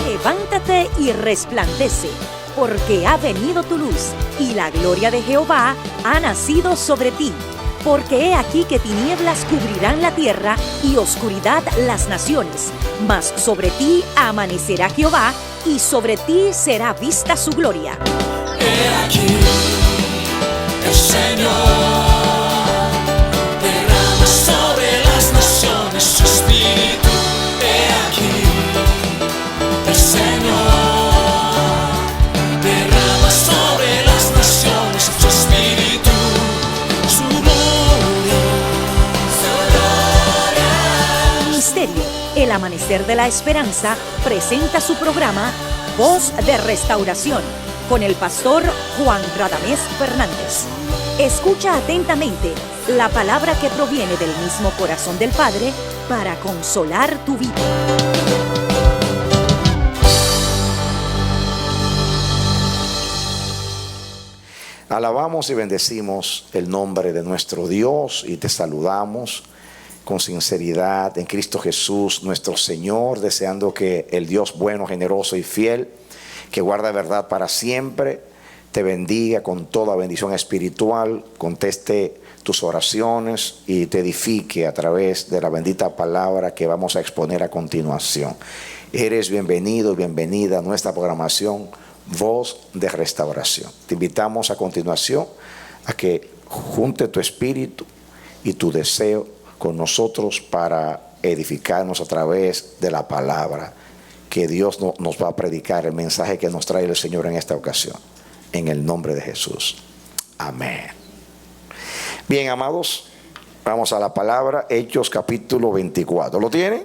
Levántate y resplandece, porque ha venido tu luz, y la gloria de Jehová ha nacido sobre ti. Porque he aquí que tinieblas cubrirán la tierra, y oscuridad las naciones. Mas sobre ti amanecerá Jehová, y sobre ti será vista su gloria. He aquí, el Señor derrama sobre las naciones su espíritu. He aquí, el Señor derrama sobre las naciones su espíritu, su gloria, su gloria. Ministerio El Amanecer de la Esperanza presenta su programa Voz de Restauración con el pastor Juan Radamés Fernández. Escucha atentamente la palabra que proviene del mismo corazón del Padre para consolar tu vida. Alabamos y bendecimos el nombre de nuestro Dios y te saludamos con sinceridad en Cristo Jesús, nuestro Señor, deseando que el Dios bueno, generoso y fiel, que guarda verdad para siempre, te bendiga con toda bendición espiritual, conteste tus oraciones y te edifique a través de la bendita palabra que vamos a exponer a continuación. Eres bienvenido y bienvenida a nuestra programación Voz de Restauración. Te invitamos a continuación a que junte tu espíritu y tu deseo con nosotros para edificarnos a través de la palabra que Dios nos va a predicar, el mensaje que nos trae el Señor en esta ocasión, en el nombre de Jesús. Amén. Bien, amados, vamos a la palabra, Hechos capítulo 24. ¿Lo tiene?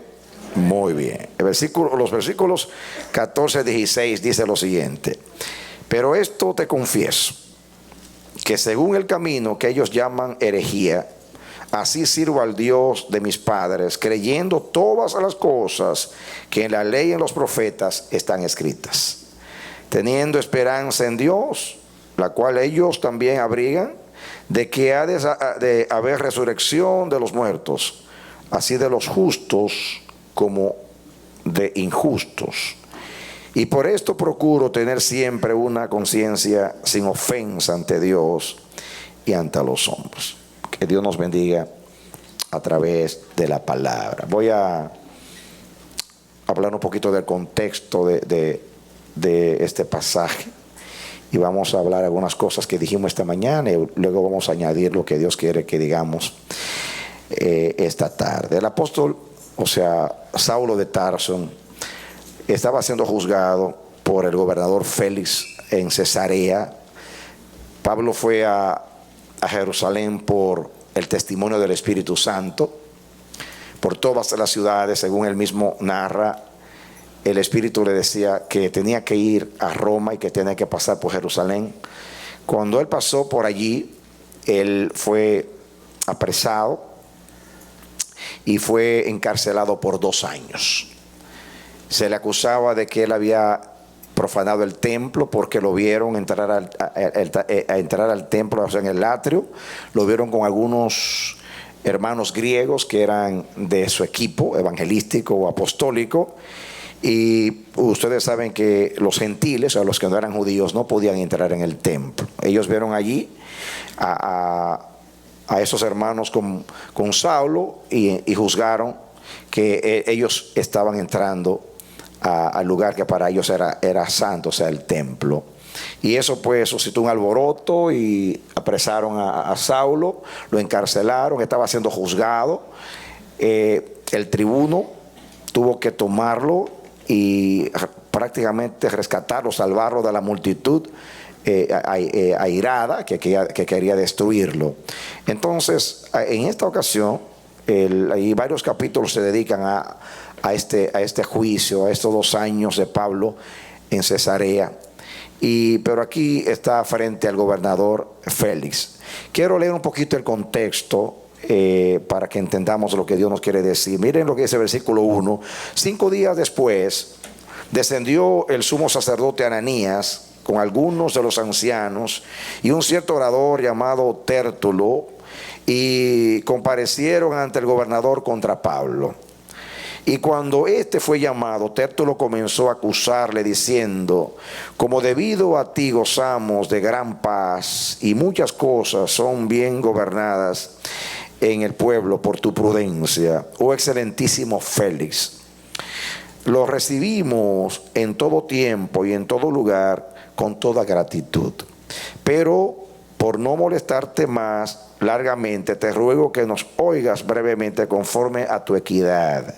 Muy bien. Los versículos 14 y 16 dice lo siguiente: pero esto te confieso, que según el camino que ellos llaman herejía, así sirvo al Dios de mis padres, creyendo todas las cosas que en la ley y en los profetas están escritas, teniendo esperanza en Dios, la cual ellos también abrigan, de que ha de haber resurrección de los muertos, así de los justos como de injustos. Y por esto procuro tener siempre una conciencia sin ofensa ante Dios y ante los hombres. Que Dios nos bendiga a través de la palabra. Voy a hablar un poquito del contexto de este pasaje y vamos a hablar algunas cosas que dijimos esta mañana y luego vamos a añadir lo que Dios quiere que digamos esta tarde. El apóstol, o sea, Saulo de Tarso, estaba siendo juzgado por el gobernador Félix en Cesarea. Pablo fue a Jerusalén por el testimonio del Espíritu Santo. Por todas las ciudades, según él mismo narra, el Espíritu le decía que tenía que ir a Roma y que tenía que pasar por Jerusalén. Cuando él pasó por allí, él fue apresado y fue encarcelado por 2 años. Se le acusaba de que él había profanado el templo porque lo vieron entrar al templo, o sea, en el atrio. Lo vieron con algunos hermanos griegos que eran de su equipo evangelístico o apostólico. Y ustedes saben que los gentiles, o los que no eran judíos, no podían entrar en el templo. Ellos vieron allí a esos hermanos con Saulo y juzgaron que ellos estaban entrando al lugar que para ellos era santo, o sea, el templo. Y eso pues suscitó un alboroto y apresaron a Saulo, lo encarcelaron, estaba siendo juzgado. El tribuno tuvo que tomarlo y prácticamente rescatarlo, salvarlo de la multitud airada que quería destruirlo. Entonces, en esta ocasión, hay varios capítulos se dedican a este juicio, a estos 2 años de Pablo en Cesarea. Pero aquí está frente al gobernador Félix. Quiero leer un poquito el contexto para que entendamos lo que Dios nos quiere decir. Miren lo que dice el versículo 1. 5 días después descendió el sumo sacerdote Ananías con algunos de los ancianos y un cierto orador llamado Tértulo, y comparecieron ante el gobernador contra Pablo. Y cuando éste fue llamado, Tértulo comenzó a acusarle diciendo: como debido a ti gozamos de gran paz y muchas cosas son bien gobernadas en el pueblo por tu prudencia, oh excelentísimo Félix. Lo recibimos en todo tiempo y en todo lugar con toda gratitud. Pero por no molestarte más largamente, te ruego que nos oigas brevemente conforme a tu equidad.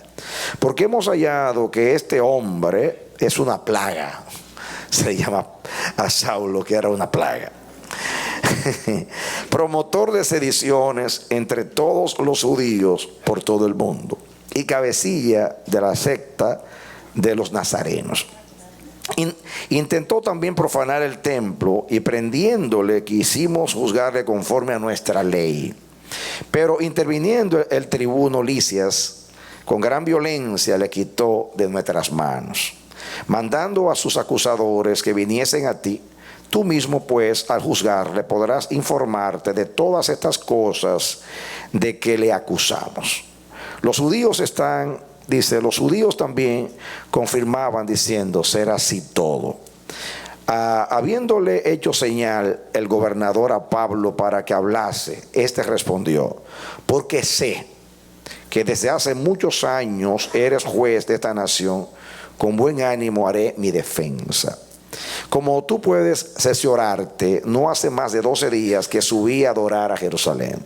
Porque hemos hallado que este hombre es una plaga. Se llama a Saulo que era una plaga. Promotor de sediciones entre todos los judíos por todo el mundo y cabecilla de la secta de los nazarenos. Intentó también profanar el templo y prendiéndole quisimos juzgarle conforme a nuestra ley. Pero interviniendo el tribuno Lisias, con gran violencia le quitó de nuestras manos, mandando a sus acusadores que viniesen a ti. Tú mismo, pues, al juzgarle podrás informarte de todas estas cosas de que le acusamos. Los judíos los judíos también confirmaban diciendo: será así todo. Habiéndole hecho señal el gobernador a Pablo para que hablase, éste respondió: porque sé que desde hace muchos años eres juez de esta nación, con buen ánimo haré mi defensa. Como tú puedes cerciorarte, no hace más de 12 días que subí a adorar a Jerusalén.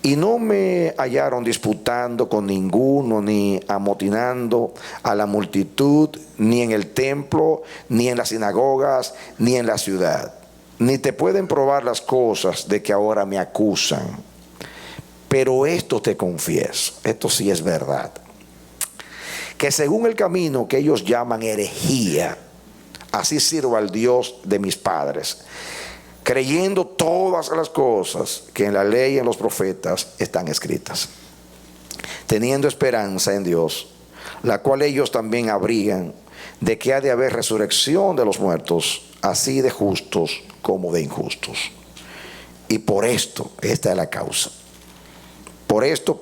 Y no me hallaron disputando con ninguno, ni amotinando a la multitud, ni en el templo, ni en las sinagogas, ni en la ciudad. Ni te pueden probar las cosas de que ahora me acusan. Pero esto te confieso, esto sí es verdad, que según el camino que ellos llaman herejía, así sirvo al Dios de mis padres, creyendo todas las cosas que en la ley y en los profetas están escritas, teniendo esperanza en Dios, la cual ellos también abrigan, de que ha de haber resurrección de los muertos, así de justos como de injustos. Y por esto, esta es la causa, por esto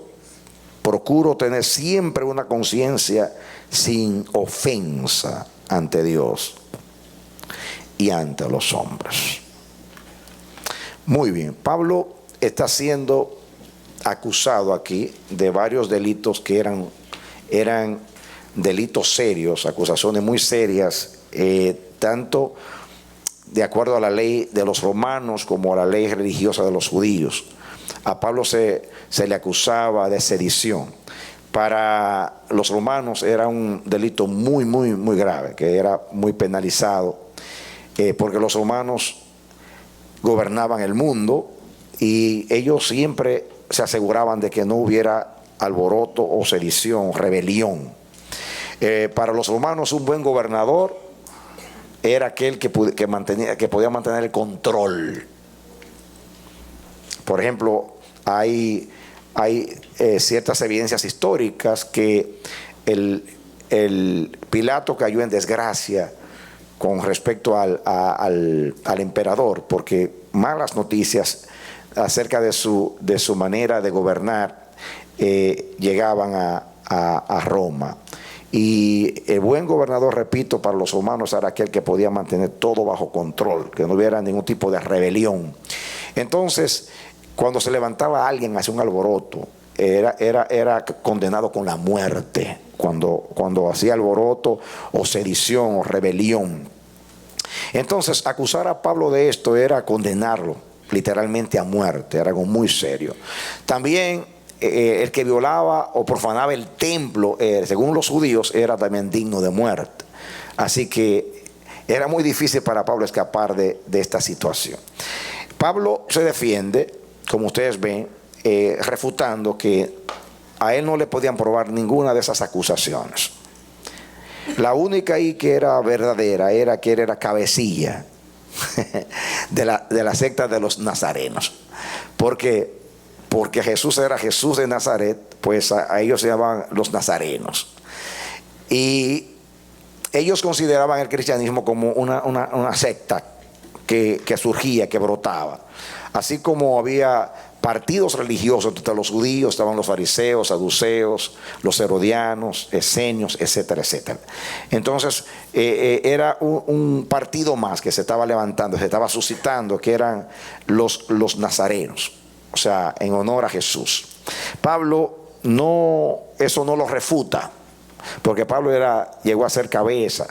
procuro tener siempre una conciencia sin ofensa ante Dios y ante los hombres. Muy bien, Pablo está siendo acusado aquí de varios delitos que eran delitos serios, acusaciones muy serias, tanto de acuerdo a la ley de los romanos como a la ley religiosa de los judíos. A Pablo se le acusaba de sedición. Para los romanos era un delito muy, muy, muy grave, que era muy penalizado, porque los romanos gobernaban el mundo y ellos siempre se aseguraban de que no hubiera alboroto o sedición, rebelión. Para los romanos un buen gobernador era aquel que podía mantener el control. Por ejemplo, hay ciertas evidencias históricas que el Pilato cayó en desgracia con respecto al emperador, porque malas noticias acerca de su manera de gobernar llegaban a Roma. Y el buen gobernador, repito, para los romanos era aquel que podía mantener todo bajo control, que no hubiera ningún tipo de rebelión. Entonces, cuando se levantaba alguien hacia un alboroto, era condenado con la muerte. Cuando hacía alboroto o sedición o rebelión. Entonces, acusar a Pablo de esto era condenarlo literalmente a muerte, era algo muy serio. También el que violaba o profanaba el templo, según los judíos, era también digno de muerte. Así que era muy difícil para Pablo escapar de esta situación. Pablo se defiende, como ustedes ven, refutando que a él no le podían probar ninguna de esas acusaciones. La única ahí que era verdadera era que él era cabecilla de la secta de los nazarenos. Porque Jesús era Jesús de Nazaret, pues a ellos se llamaban los nazarenos. Y ellos consideraban el cristianismo como una secta que surgía, que brotaba. Así como había partidos religiosos entre los judíos, estaban los fariseos, saduceos, los herodianos, esenios, etcétera, etcétera. Entonces era un partido más que se estaba levantando, se estaba suscitando, que eran los nazarenos, o sea, en honor a Jesús. Pablo eso no lo refuta, porque Pablo llegó a ser cabeza,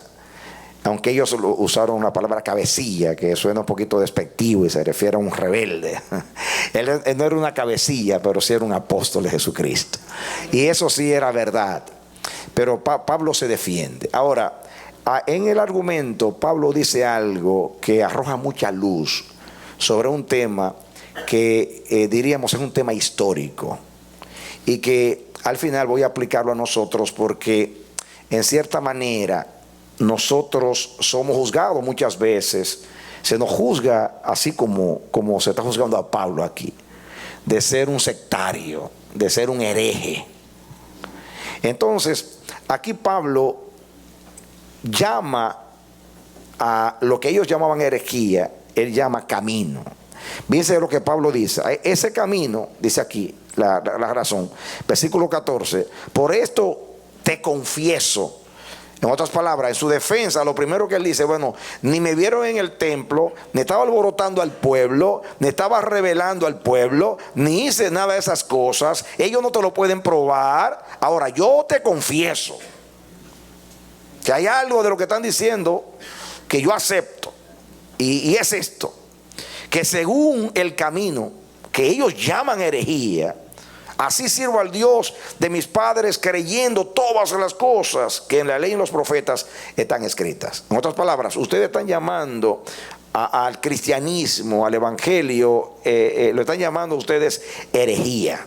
aunque ellos usaron una palabra cabecilla, que suena un poquito despectivo y se refiere a un rebelde. Él no era una cabecilla, pero sí era un apóstol de Jesucristo. Y eso sí era verdad. Pero Pablo se defiende. Ahora, en el argumento, Pablo dice algo que arroja mucha luz sobre un tema que diríamos es un tema histórico. Y que al final voy a aplicarlo a nosotros porque, en cierta manera, nosotros somos juzgados muchas veces. Se nos juzga así como se está juzgando a Pablo aquí, de ser un sectario, de ser un hereje. Entonces, aquí Pablo llama a lo que ellos llamaban herejía, él llama camino. Fíjense lo que Pablo dice. Ese camino, dice aquí la razón, versículo 14: por esto te confieso. En otras palabras, en su defensa, lo primero que él dice: bueno, ni me vieron en el templo, ni estaba alborotando al pueblo, ni estaba revelando al pueblo, ni hice nada de esas cosas. Ellos no te lo pueden probar. Ahora, yo te confieso que hay algo de lo que están diciendo que yo acepto. Y es esto: que según el camino que ellos llaman herejía, así sirvo al Dios de mis padres, creyendo todas las cosas que en la ley y en los profetas están escritas. En otras palabras, ustedes están llamando al cristianismo, al evangelio, lo están llamando ustedes herejía.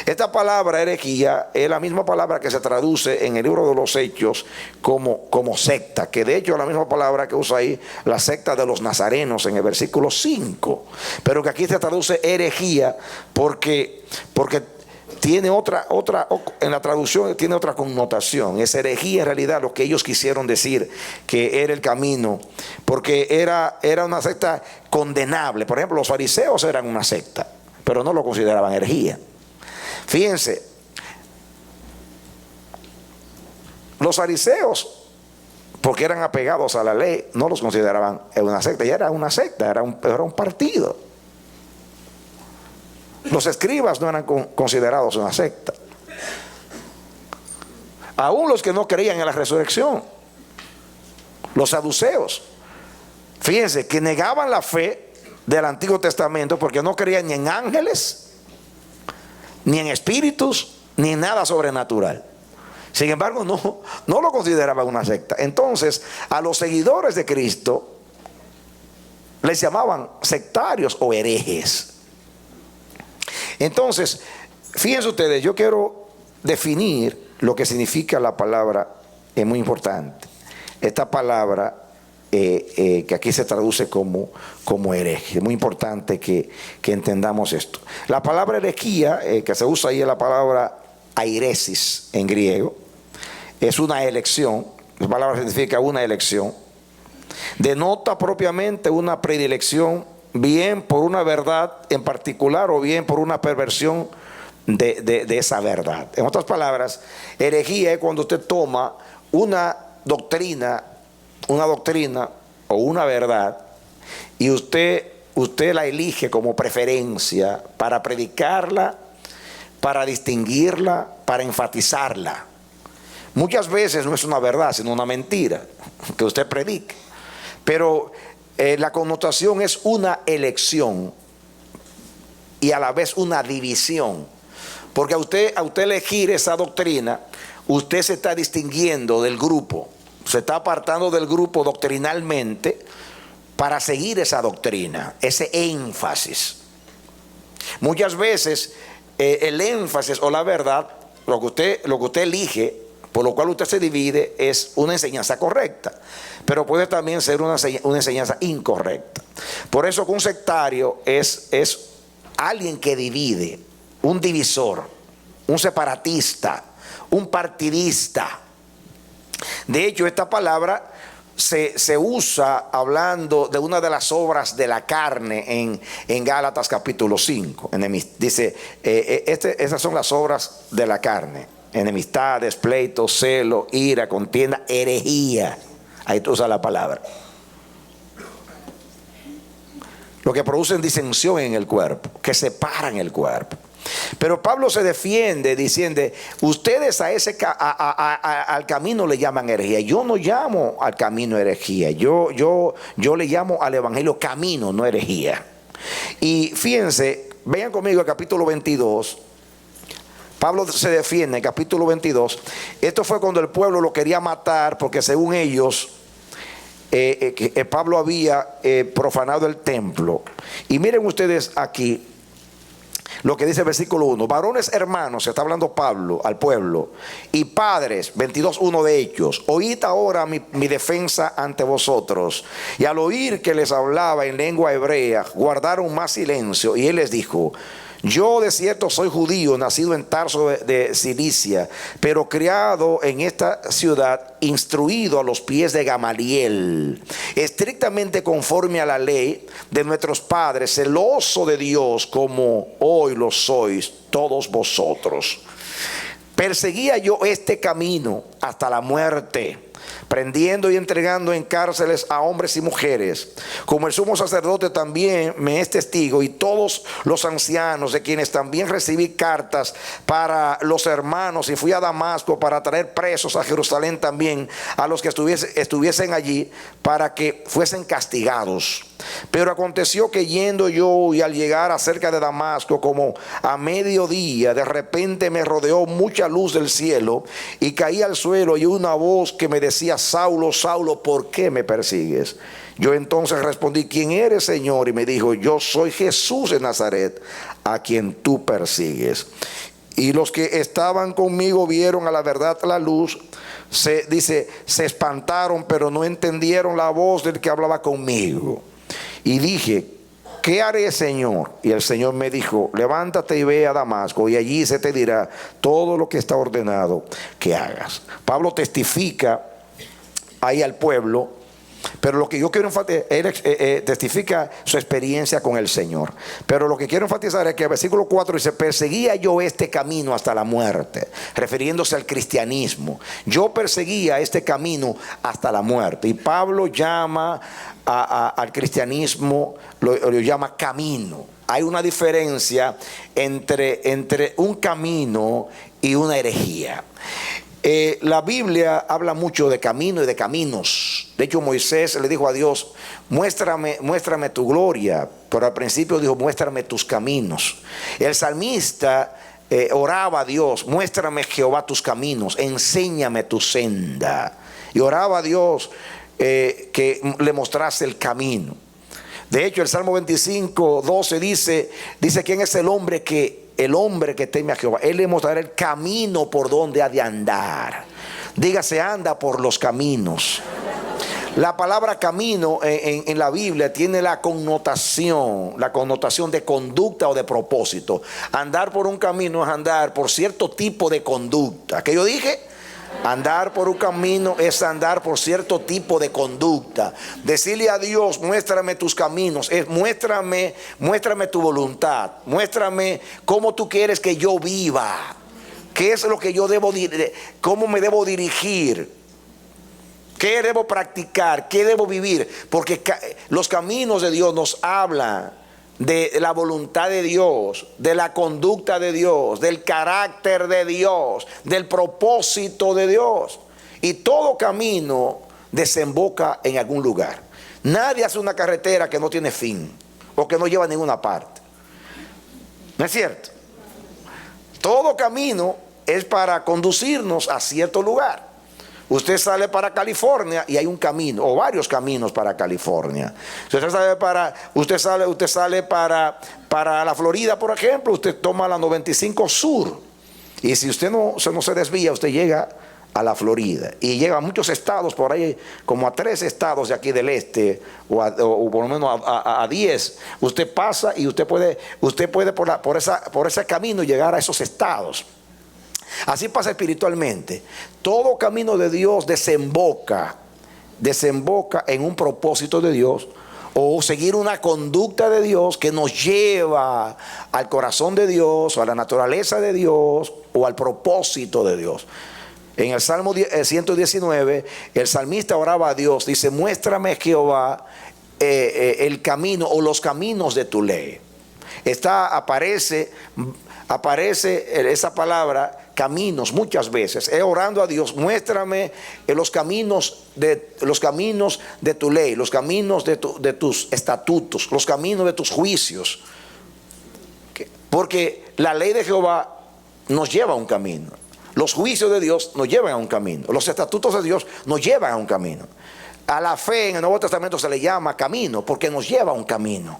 Esta palabra herejía es la misma palabra que se traduce en el libro de los Hechos como secta, que de hecho es la misma palabra que usa ahí la secta de los nazarenos en el versículo 5, pero que aquí se traduce herejía porque tiene otra, en la traducción tiene otra connotación. Es herejía en realidad lo que ellos quisieron decir que era el camino, porque era una secta condenable. Por ejemplo, los fariseos eran una secta, pero no lo consideraban herejía. Fíjense, los fariseos, porque eran apegados a la ley, no los consideraban una secta. Ya era una secta, era un partido. Los escribas no eran considerados una secta. Aún los que no creían en la resurrección, los saduceos, fíjense, que negaban la fe del Antiguo Testamento porque no creían ni en ángeles, ni en espíritus, ni en nada sobrenatural. Sin embargo, no lo consideraban una secta. Entonces, a los seguidores de Cristo les llamaban sectarios o herejes. Entonces, fíjense ustedes, yo quiero definir lo que significa la palabra, es muy importante. Esta palabra que aquí se traduce como hereje. Es muy importante que entendamos esto. La palabra herejía, que se usa ahí, es la palabra airesis en griego. Es una elección. La palabra significa una elección. Denota propiamente una predilección, bien por una verdad en particular o bien por una perversión de esa verdad. En otras palabras, herejía es cuando usted toma una doctrina o una verdad y usted la elige como preferencia para predicarla, para distinguirla, para enfatizarla. Muchas veces no es una verdad, sino una mentira que usted predique, pero la connotación es una elección y a la vez una división, porque a usted elegir esa doctrina, usted se está distinguiendo del grupo, se está apartando del grupo doctrinalmente para seguir esa doctrina, ese énfasis. Muchas veces el énfasis o la verdad, lo que usted elige, por lo cual usted se divide, es una enseñanza correcta, pero puede también ser una enseñanza incorrecta. Por eso que un sectario es alguien que divide, un divisor, un separatista, un partidista. De hecho, esta palabra se usa hablando de una de las obras de la carne en Gálatas capítulo 5. Dice, esas son las obras de la carne: enemistades, pleitos, celo, ira, contienda, herejía. Ahí tú usas la palabra. Lo que producen disensión en el cuerpo, que separan el cuerpo. Pero Pablo se defiende diciendo: ustedes al camino le llaman herejía. Yo no llamo al camino herejía. Yo le llamo al evangelio camino, no herejía. Y fíjense, vean conmigo el capítulo 22. Pablo se defiende en el capítulo 22. Esto fue cuando el pueblo lo quería matar, porque según ellos Pablo había profanado el templo. Y miren ustedes aquí lo que dice el versículo 1: varones hermanos, se está hablando Pablo al pueblo, y padres, 22:1 de Hechos, oíd ahora mi defensa ante vosotros. Y al oír que les hablaba en lengua hebrea, guardaron más silencio. Y él les dijo: yo de cierto soy judío, nacido en Tarso de Cilicia, pero criado en esta ciudad, instruido a los pies de Gamaliel, estrictamente conforme a la ley de nuestros padres, celoso de Dios como hoy lo sois todos vosotros. Perseguía yo este camino hasta la muerte, prendiendo y entregando en cárceles a hombres y mujeres, como el sumo sacerdote también me es testigo, y todos los ancianos, de quienes también recibí cartas para los hermanos, y fui a Damasco para traer presos a Jerusalén también a los que estuviesen allí, para que fuesen castigados. Pero aconteció que yendo yo, y al llegar acerca de Damasco, como a mediodía, de repente me rodeó mucha luz del cielo, y caí al suelo, y una voz que me decía: Saulo, Saulo, ¿por qué me persigues? Yo entonces respondí: ¿quién eres, Señor? Y me dijo: yo soy Jesús de Nazaret, a quien tú persigues. Y los que estaban conmigo vieron a la verdad la luz. Se espantaron, pero no entendieron la voz del que hablaba conmigo. Y dije: ¿qué haré, Señor? Y el Señor me dijo: levántate y ve a Damasco, y allí se te dirá todo lo que está ordenado que hagas. Pablo testifica ahí al pueblo, pero lo que yo quiero enfatizar, él testifica su experiencia con el Señor. Pero lo que quiero enfatizar es que el versículo 4 dice: perseguía yo este camino hasta la muerte, refiriéndose al cristianismo. Yo perseguía este camino hasta la muerte. Y Pablo llama al cristianismo, lo llama camino. Hay una diferencia entre un camino y una herejía. La Biblia habla mucho de camino y de caminos. De hecho, Moisés le dijo a Dios: muéstrame tu gloria. Pero al principio dijo: muéstrame tus caminos. El salmista oraba a Dios: muéstrame, Jehová, tus caminos, enséñame tu senda. Y oraba a Dios que le mostrase el camino. De hecho, el Salmo 25:12 dice: ¿quién es el hombre que teme a Jehová? Él le mostrará el camino por donde ha de andar. Dígase: anda por los caminos. La palabra camino en la Biblia tiene la connotación de conducta o de propósito. Andar por un camino es andar por cierto tipo de conducta. ¿Qué yo dije? Andar por un camino es andar por cierto tipo de conducta. Decirle a Dios: muéstrame tus caminos, es muéstrame tu voluntad, muéstrame cómo tú quieres que yo viva, qué es lo que yo debo, cómo me debo dirigir, qué debo practicar, qué debo vivir. Porque los caminos de Dios nos hablan de la voluntad de Dios, de la conducta de Dios, del carácter de Dios, del propósito de Dios. Y todo camino desemboca en algún lugar. Nadie hace una carretera que no tiene fin o que no lleva a ninguna parte. ¿No es cierto? Todo camino es para conducirnos a cierto lugar. Usted sale para California y hay un camino o varios caminos para California. Si usted sale para la Florida, por ejemplo, usted toma la 95 Sur. Y si usted no se desvía, usted llega a la Florida. Y llega a muchos estados por ahí, como a 3 estados de aquí del este, o por lo menos a 10. Usted pasa y usted puede por ese camino llegar a esos estados. Así pasa espiritualmente. Todo camino de Dios desemboca en un propósito de Dios, o seguir una conducta de Dios que nos lleva al corazón de Dios, o a la naturaleza de Dios, o al propósito de Dios. En el Salmo 119, el salmista oraba a Dios, dice: muéstrame, Jehová, el camino o los caminos de tu ley. Aparece esa palabra caminos muchas veces. Orando a Dios: muéstrame los caminos de tu ley, los caminos de tus estatutos, los caminos de tus juicios. Porque la ley de Jehová nos lleva a un camino. Los juicios de Dios nos llevan a un camino. Los estatutos de Dios nos llevan a un camino. A la fe en el Nuevo Testamento se le llama camino, porque nos lleva a un camino.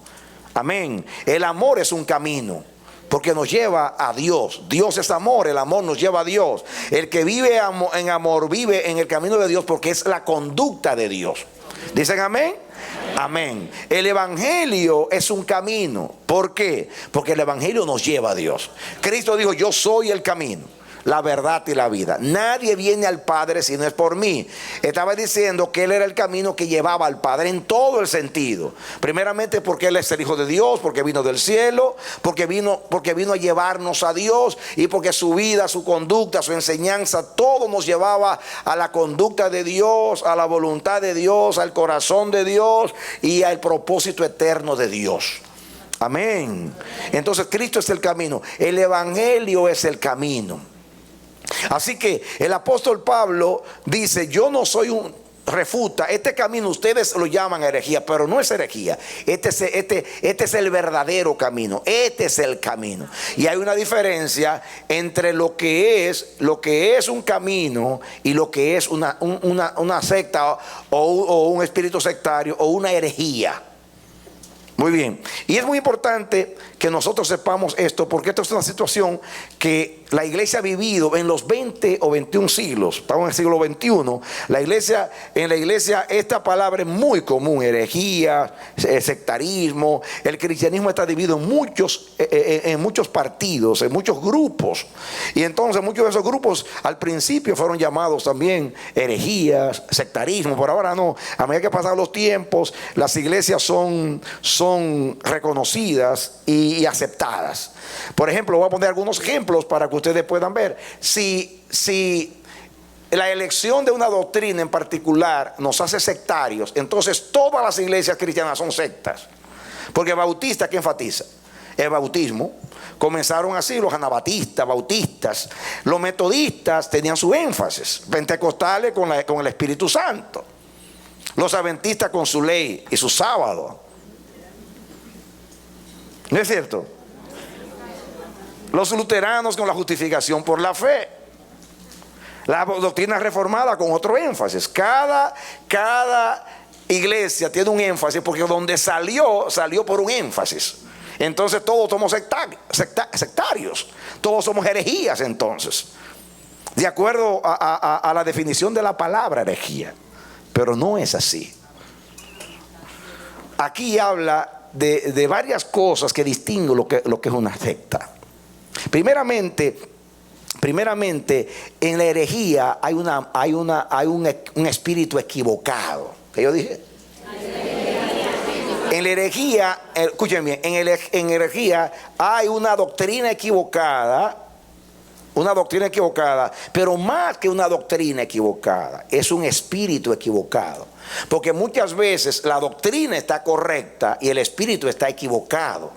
Amén. El amor es un camino, porque nos lleva a Dios. Dios es amor, el amor nos lleva a Dios. El que vive en amor vive en el camino de Dios, porque es la conducta de Dios. ¿Dicen amén? Amén. El evangelio es un camino. ¿Por qué? Porque el evangelio nos lleva a Dios. Cristo dijo: yo soy el camino, la verdad y la vida. Nadie viene al Padre si no es por mí. Estaba diciendo que Él era el camino que llevaba al Padre en todo el sentido. Primeramente porque Él es el Hijo de Dios, porque vino del cielo, porque vino a llevarnos a Dios, y porque su vida, su conducta, su enseñanza, todo nos llevaba a la conducta de Dios, a la voluntad de Dios, al corazón de Dios y al propósito eterno de Dios. Amén. Entonces Cristo es el camino. El evangelio es el camino. Así que el apóstol Pablo dice: yo no soy refuta, este camino ustedes lo llaman herejía, pero no es herejía. Este es el verdadero camino. Este es el camino. Y hay una diferencia entre lo que es un camino y lo que es una secta o un espíritu sectario o una herejía. Muy bien. Y es muy importante que nosotros sepamos esto, porque esto es una situación que la iglesia ha vivido en los 20 o 21 siglos. Estamos en el siglo XXI. En la iglesia esta palabra es muy común: herejía, sectarismo. El cristianismo está dividido en muchos partidos, en muchos grupos. Y entonces muchos de esos grupos al principio fueron llamados también herejías, sectarismo. Por ahora no. A medida que pasan los tiempos, las iglesias son reconocidas y aceptadas. Por ejemplo, voy a poner algunos ejemplos para que ustedes puedan ver. Si la elección de una doctrina en particular nos hace sectarios, entonces todas las iglesias cristianas son sectas. Porque bautista, ¿qué enfatiza? El bautismo. Comenzaron así los anabatistas, bautistas. Los metodistas tenían su énfasis. Pentecostales con el Espíritu Santo. Los adventistas con su ley y su sábado. ¿No es cierto? Los luteranos con la justificación por la fe. La doctrina reformada con otro énfasis. Cada iglesia tiene un énfasis, porque donde salió por un énfasis. Entonces todos somos sectarios. Todos somos herejías entonces, de acuerdo a la definición de la palabra herejía. Pero no es así. Aquí habla de varias cosas que distinguen lo que es una secta. Primeramente, en la herejía hay un espíritu equivocado. ¿Qué yo dije? En la herejía, escúchenme bien, en herejía hay una doctrina equivocada. Una doctrina equivocada, pero más que una doctrina equivocada, es un espíritu equivocado. Porque muchas veces la doctrina está correcta y el espíritu está equivocado.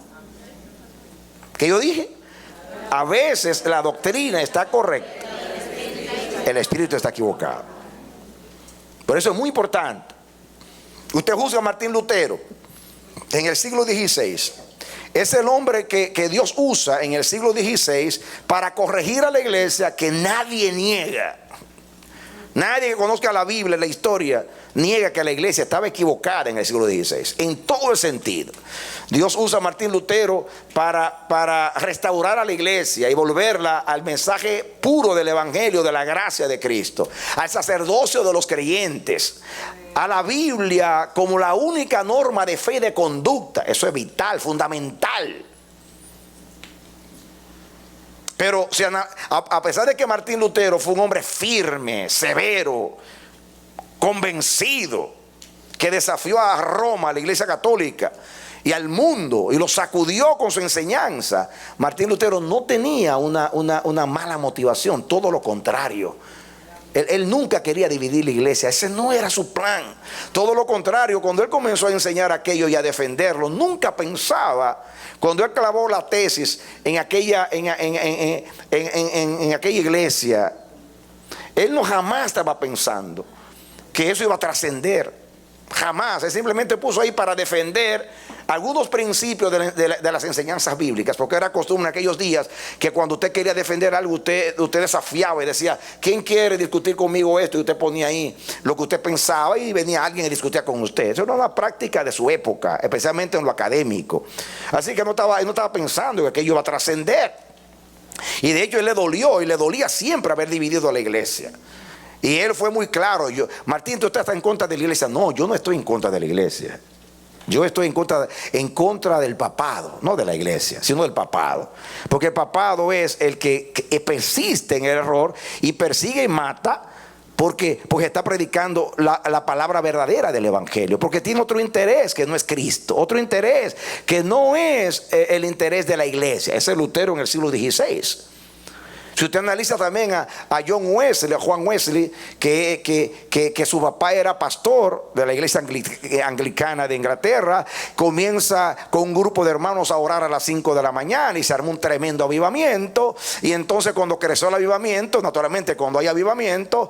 ¿Qué yo dije? A veces la doctrina está correcta, el espíritu está equivocado. Por eso es muy importante. Usted juzga a Martín Lutero en el siglo XVI. Es el hombre que Dios usa en el siglo XVI para corregir a la iglesia, que nadie niega. Nadie que conozca la Biblia, la historia, niega que la iglesia estaba equivocada en el siglo XVI, en todo el sentido. Dios usa a Martín Lutero para restaurar a la iglesia y volverla al mensaje puro del evangelio, de la gracia de Cristo, al sacerdocio de los creyentes, a la Biblia como la única norma de fe y de conducta. Eso es vital, fundamental. Pero a pesar de que Martín Lutero fue un hombre firme, severo, convencido, que desafió a Roma, a la Iglesia Católica y al mundo, y lo sacudió con su enseñanza, Martín Lutero no tenía una mala motivación, todo lo contrario. Él nunca quería dividir la iglesia, ese no era su plan. Todo lo contrario, cuando él comenzó a enseñar aquello y a defenderlo, nunca pensaba, cuando él clavó la tesis en aquella iglesia, él no jamás estaba pensando que eso iba a trascender. Jamás. Él simplemente puso ahí para defender algunos principios de las enseñanzas bíblicas, porque era costumbre en aquellos días que cuando usted quería defender algo, usted desafiaba y decía: ¿quién quiere discutir conmigo esto? Y usted ponía ahí lo que usted pensaba y venía alguien y discutía con usted. Eso era una práctica de su época, especialmente en lo académico. Así que él no estaba pensando que aquello iba a trascender. Y de hecho él le dolió, y le dolía siempre haber dividido a la iglesia. Y él fue muy claro: Martín, ¿tú estás en contra de la iglesia? No, yo no estoy en contra de la iglesia. Yo estoy en contra del papado, no de la iglesia, sino del papado. Porque el papado es el que persiste en el error y persigue y mata porque está predicando la palabra verdadera del evangelio. Porque tiene otro interés que no es Cristo, otro interés que no es el interés de la iglesia. Ese es Lutero en el siglo XVI. Si usted analiza también a John Wesley, a Juan Wesley, que su papá era pastor de la iglesia anglicana de Inglaterra, comienza con un grupo de hermanos a orar a las 5 de la mañana y se armó un tremendo avivamiento. Y entonces, cuando creció el avivamiento, naturalmente cuando hay avivamiento,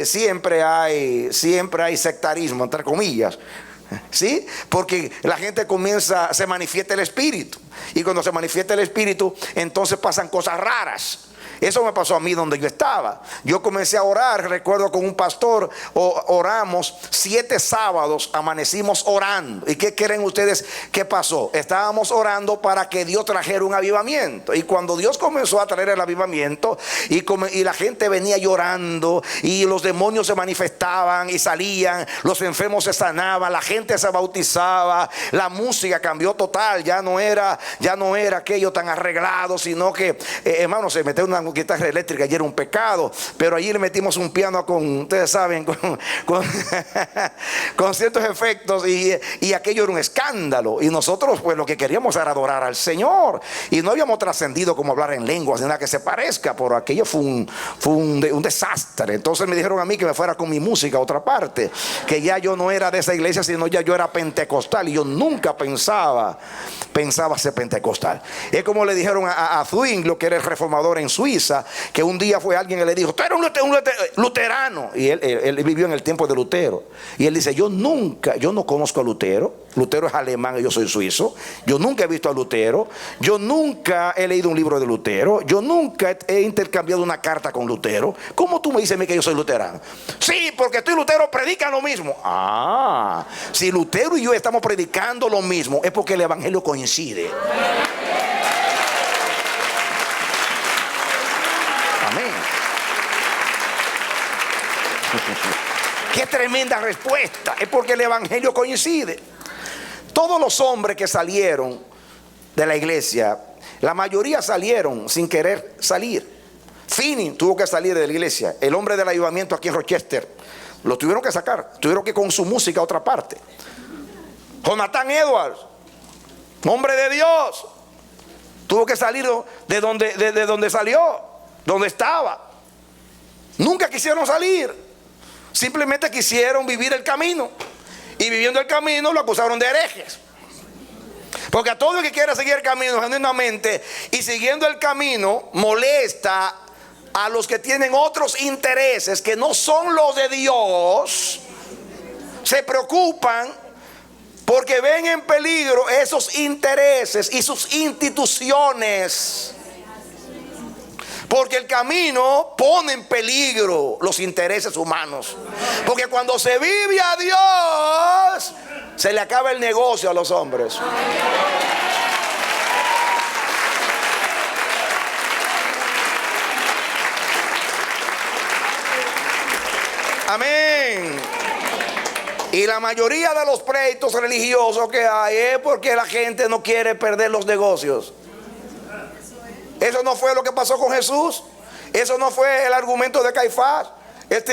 siempre hay sectarismo, entre comillas. ¿Sí? Porque la gente se manifiesta el espíritu, y cuando se manifiesta el espíritu, entonces pasan cosas raras. Eso me pasó a mí donde yo estaba. Yo comencé a orar, recuerdo, con un pastor, oramos 7 sábados, amanecimos orando. ¿Y qué creen ustedes que pasó? Estábamos orando para que Dios trajera un avivamiento. Y cuando Dios comenzó a traer el avivamiento, y la gente venía llorando, y los demonios se manifestaban y salían, los enfermos se sanaban, la gente se bautizaba, la música cambió total. Ya no era aquello tan arreglado, sino que, hermanos, se metió una guitarra eléctrica y era un pecado, pero allí le metimos un piano ustedes saben, con ciertos efectos, y aquello era un escándalo. Y nosotros, pues, lo que queríamos era adorar al Señor, y no habíamos trascendido como hablar en lenguas ni nada que se parezca, por aquello fue un desastre. Entonces me dijeron a mí que me fuera con mi música a otra parte, que ya yo no era de esa iglesia, sino ya yo era pentecostal, y yo nunca pensaba ser pentecostal. Es como le dijeron a Zwinglio, que era el reformador en Suiza, que un día fue alguien que le dijo: tú eres un luterano. Y él vivió en el tiempo de Lutero, y él dice: yo no conozco a Lutero. Lutero es alemán y yo soy suizo. Yo nunca he visto a Lutero, yo nunca he leído un libro de Lutero, yo nunca he intercambiado una carta con Lutero. ¿Cómo tú me dices a mí que yo soy luterano? Sí, porque tú y Lutero predican lo mismo. Si Lutero y yo estamos predicando lo mismo, es porque el evangelio coincide. Amén. Qué tremenda respuesta. Es porque el evangelio coincide. Todos los hombres que salieron de la iglesia, la mayoría salieron sin querer salir. Finney tuvo que salir de la iglesia. El hombre del avivamiento aquí en Rochester, lo tuvieron que sacar. Tuvieron que ir con su música a otra parte. Jonathan Edwards, hombre de Dios, tuvo que salir de donde salió, donde estaba. Nunca quisieron salir, simplemente quisieron vivir el camino, y viviendo el camino lo acusaron de herejes. Porque a todo el que quiera seguir el camino genuinamente y siguiendo el camino, molesta a los que tienen otros intereses que no son los de Dios. Se preocupan porque ven en peligro esos intereses y sus instituciones. Porque el camino pone en peligro los intereses humanos. Porque cuando se vive a Dios, se le acaba el negocio a los hombres. Amén. Y la mayoría de los pleitos religiosos que hay es porque la gente no quiere perder los negocios. Eso no fue lo que pasó con Jesús. Eso no fue el argumento de Caifás.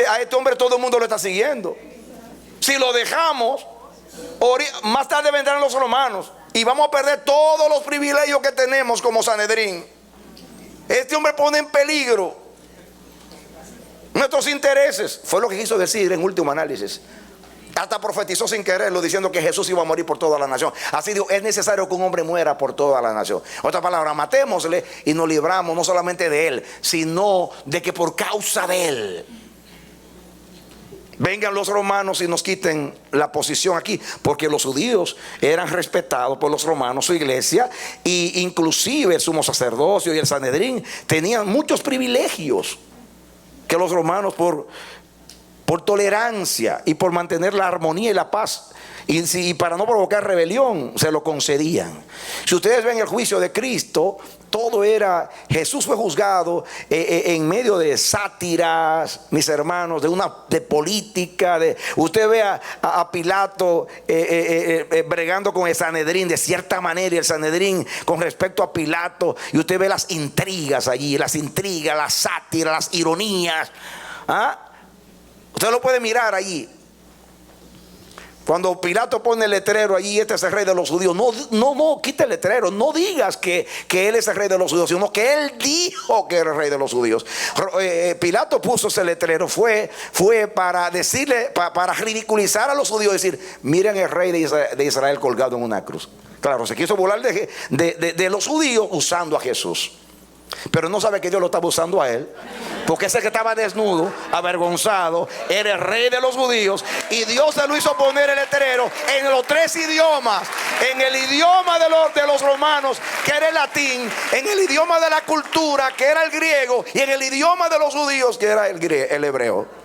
A este hombre todo el mundo lo está siguiendo. Si lo dejamos, más tarde vendrán los romanos y vamos a perder todos los privilegios que tenemos como Sanedrín. Este hombre pone en peligro nuestros intereses. Fue lo que quiso decir en último análisis. Hasta profetizó sin quererlo, diciendo que Jesús iba a morir por toda la nación. Así dijo, es necesario que un hombre muera por toda la nación. Otra palabra, matémosle y nos libramos no solamente de él, sino de que por causa de él vengan los romanos y nos quiten la posición aquí. Porque los judíos eran respetados por los romanos, su iglesia, y inclusive el sumo sacerdocio y el Sanedrín tenían muchos privilegios que los romanos por tolerancia y por mantener la armonía y la paz y para no provocar rebelión se lo concedían. Si ustedes ven el juicio de Cristo, todo era, Jesús fue juzgado en medio de sátiras, mis hermanos, de política. Usted ve a Pilato bregando con el Sanedrín de cierta manera, y el Sanedrín con respecto a Pilato, y usted ve las intrigas allí, las sátiras, las ironías. Usted lo puede mirar allí. Cuando Pilato pone el letrero allí, este es el rey de los judíos. No, quita el letrero. No digas que él es el rey de los judíos, sino que él dijo que era el rey de los judíos. Pilato puso ese letrero, fue para decirle, para ridiculizar a los judíos, decir, miren el rey de Israel colgado en una cruz. Claro, se quiso burlar de los judíos usando a Jesús. Pero no sabe que Dios lo estaba usando a él, porque ese que estaba desnudo, avergonzado, era el rey de los judíos, y Dios se lo hizo poner el letrero en los 3 idiomas: en el idioma de los romanos, que era el latín; en el idioma de la cultura, que era el griego; y en el idioma de los judíos, que era el hebreo.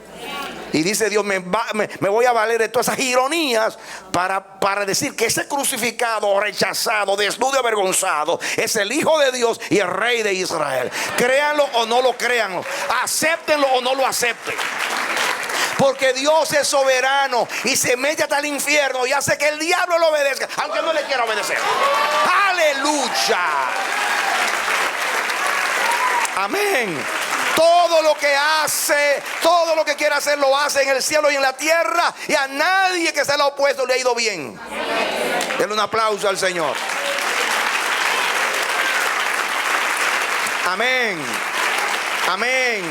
Y dice Dios, me voy a valer de todas esas ironías para decir que ese crucificado, rechazado, desnudo y avergonzado es el Hijo de Dios y el Rey de Israel. Créanlo o no lo crean, acéptenlo o no lo acepten. Porque Dios es soberano y se mete hasta el infierno y hace que el diablo lo obedezca, aunque no le quiera obedecer. ¡Aleluya! Amén. Todo lo que hace, todo lo que quiere hacer, lo hace en el cielo y en la tierra, y a nadie que se le ha opuesto le ha ido bien. Denle un aplauso al Señor. Amén. Amén.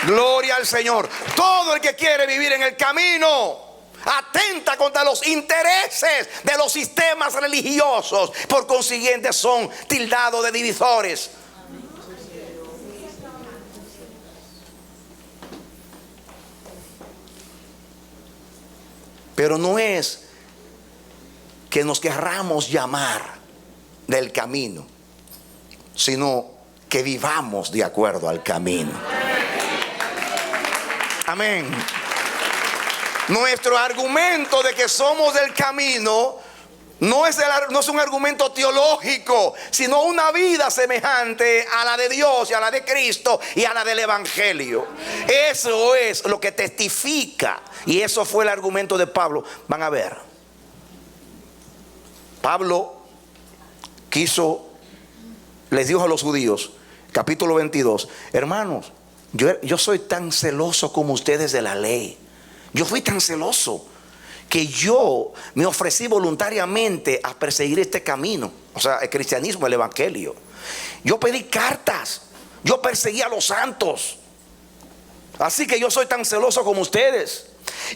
Gloria al Señor. Todo el que quiere vivir en el camino atenta contra los intereses de los sistemas religiosos. Por consiguiente son tildados de divisores. Pero no es que nos querramos llamar del camino, sino que vivamos de acuerdo al camino. Amén. Nuestro argumento de que somos del camino no es un argumento teológico, sino una vida semejante a la de Dios y a la de Cristo y a la del Evangelio. Eso es lo que testifica, y eso fue el argumento de Pablo. Van a ver, Pablo les dijo a los judíos, capítulo 22, hermanos, yo soy tan celoso como ustedes de la ley. Yo fui tan celoso que yo me ofrecí voluntariamente a perseguir este camino, o sea, el cristianismo, el evangelio. Yo pedí cartas, yo perseguí a los santos. Así que yo soy tan celoso como ustedes.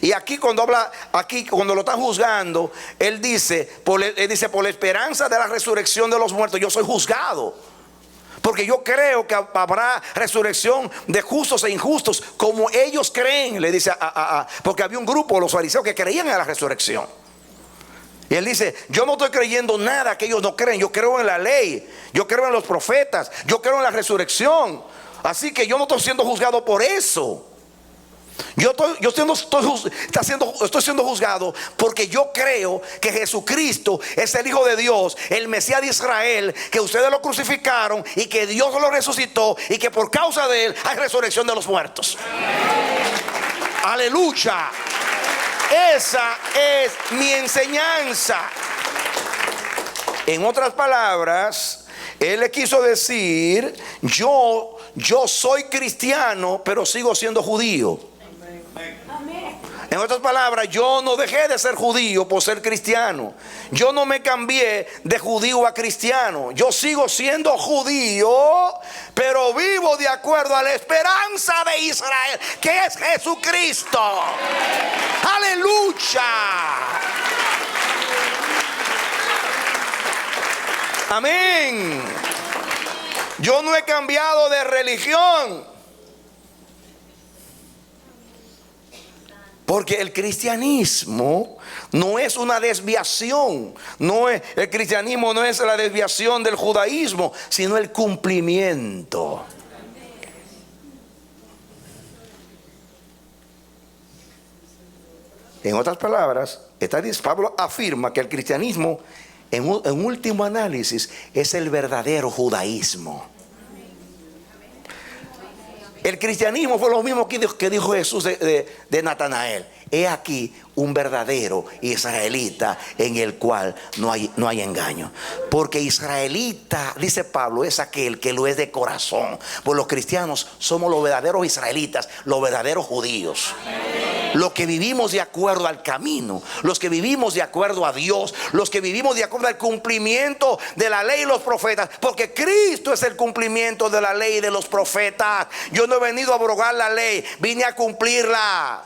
Y aquí cuando lo están juzgando, él dice, por la esperanza de la resurrección de los muertos, yo soy juzgado. Porque yo creo que habrá resurrección de justos e injustos, como ellos creen, le dice porque había un grupo de los fariseos que creían en la resurrección. Y él dice, yo no estoy creyendo nada que ellos no creen. Yo creo en la ley, yo creo en los profetas, yo creo en la resurrección. Así que yo no estoy siendo juzgado por eso. Estoy siendo juzgado porque yo creo que Jesucristo es el Hijo de Dios, el Mesías de Israel, que ustedes lo crucificaron y que Dios lo resucitó, y que por causa de él hay resurrección de los muertos. Aleluya. Esa es mi enseñanza. En otras palabras, Él le quiso decir, yo soy cristiano, pero sigo siendo judío. En otras palabras, yo no dejé de ser judío por ser cristiano. Yo no me cambié de judío a cristiano. Yo sigo siendo judío, pero vivo de acuerdo a la esperanza de Israel, que es Jesucristo. ¡Aleluya! Amén. Yo no he cambiado de religión. Porque el cristianismo no es una desviación. El cristianismo no es la desviación del judaísmo, sino el cumplimiento. En otras palabras, Pablo afirma que el cristianismo, en último análisis, es el verdadero judaísmo. El cristianismo fue lo mismo que dijo Jesús de Natanael. He aquí un verdadero israelita en el cual no hay engaño. Porque israelita, dice Pablo, es aquel que lo es de corazón. Pues los cristianos somos los verdaderos israelitas, los verdaderos judíos. Los que vivimos de acuerdo al camino, los que vivimos de acuerdo a Dios, los que vivimos de acuerdo al cumplimiento de la ley y los profetas, porque Cristo es el cumplimiento de la ley y de los profetas. Yo no he venido a abrogar la ley, vine a cumplirla.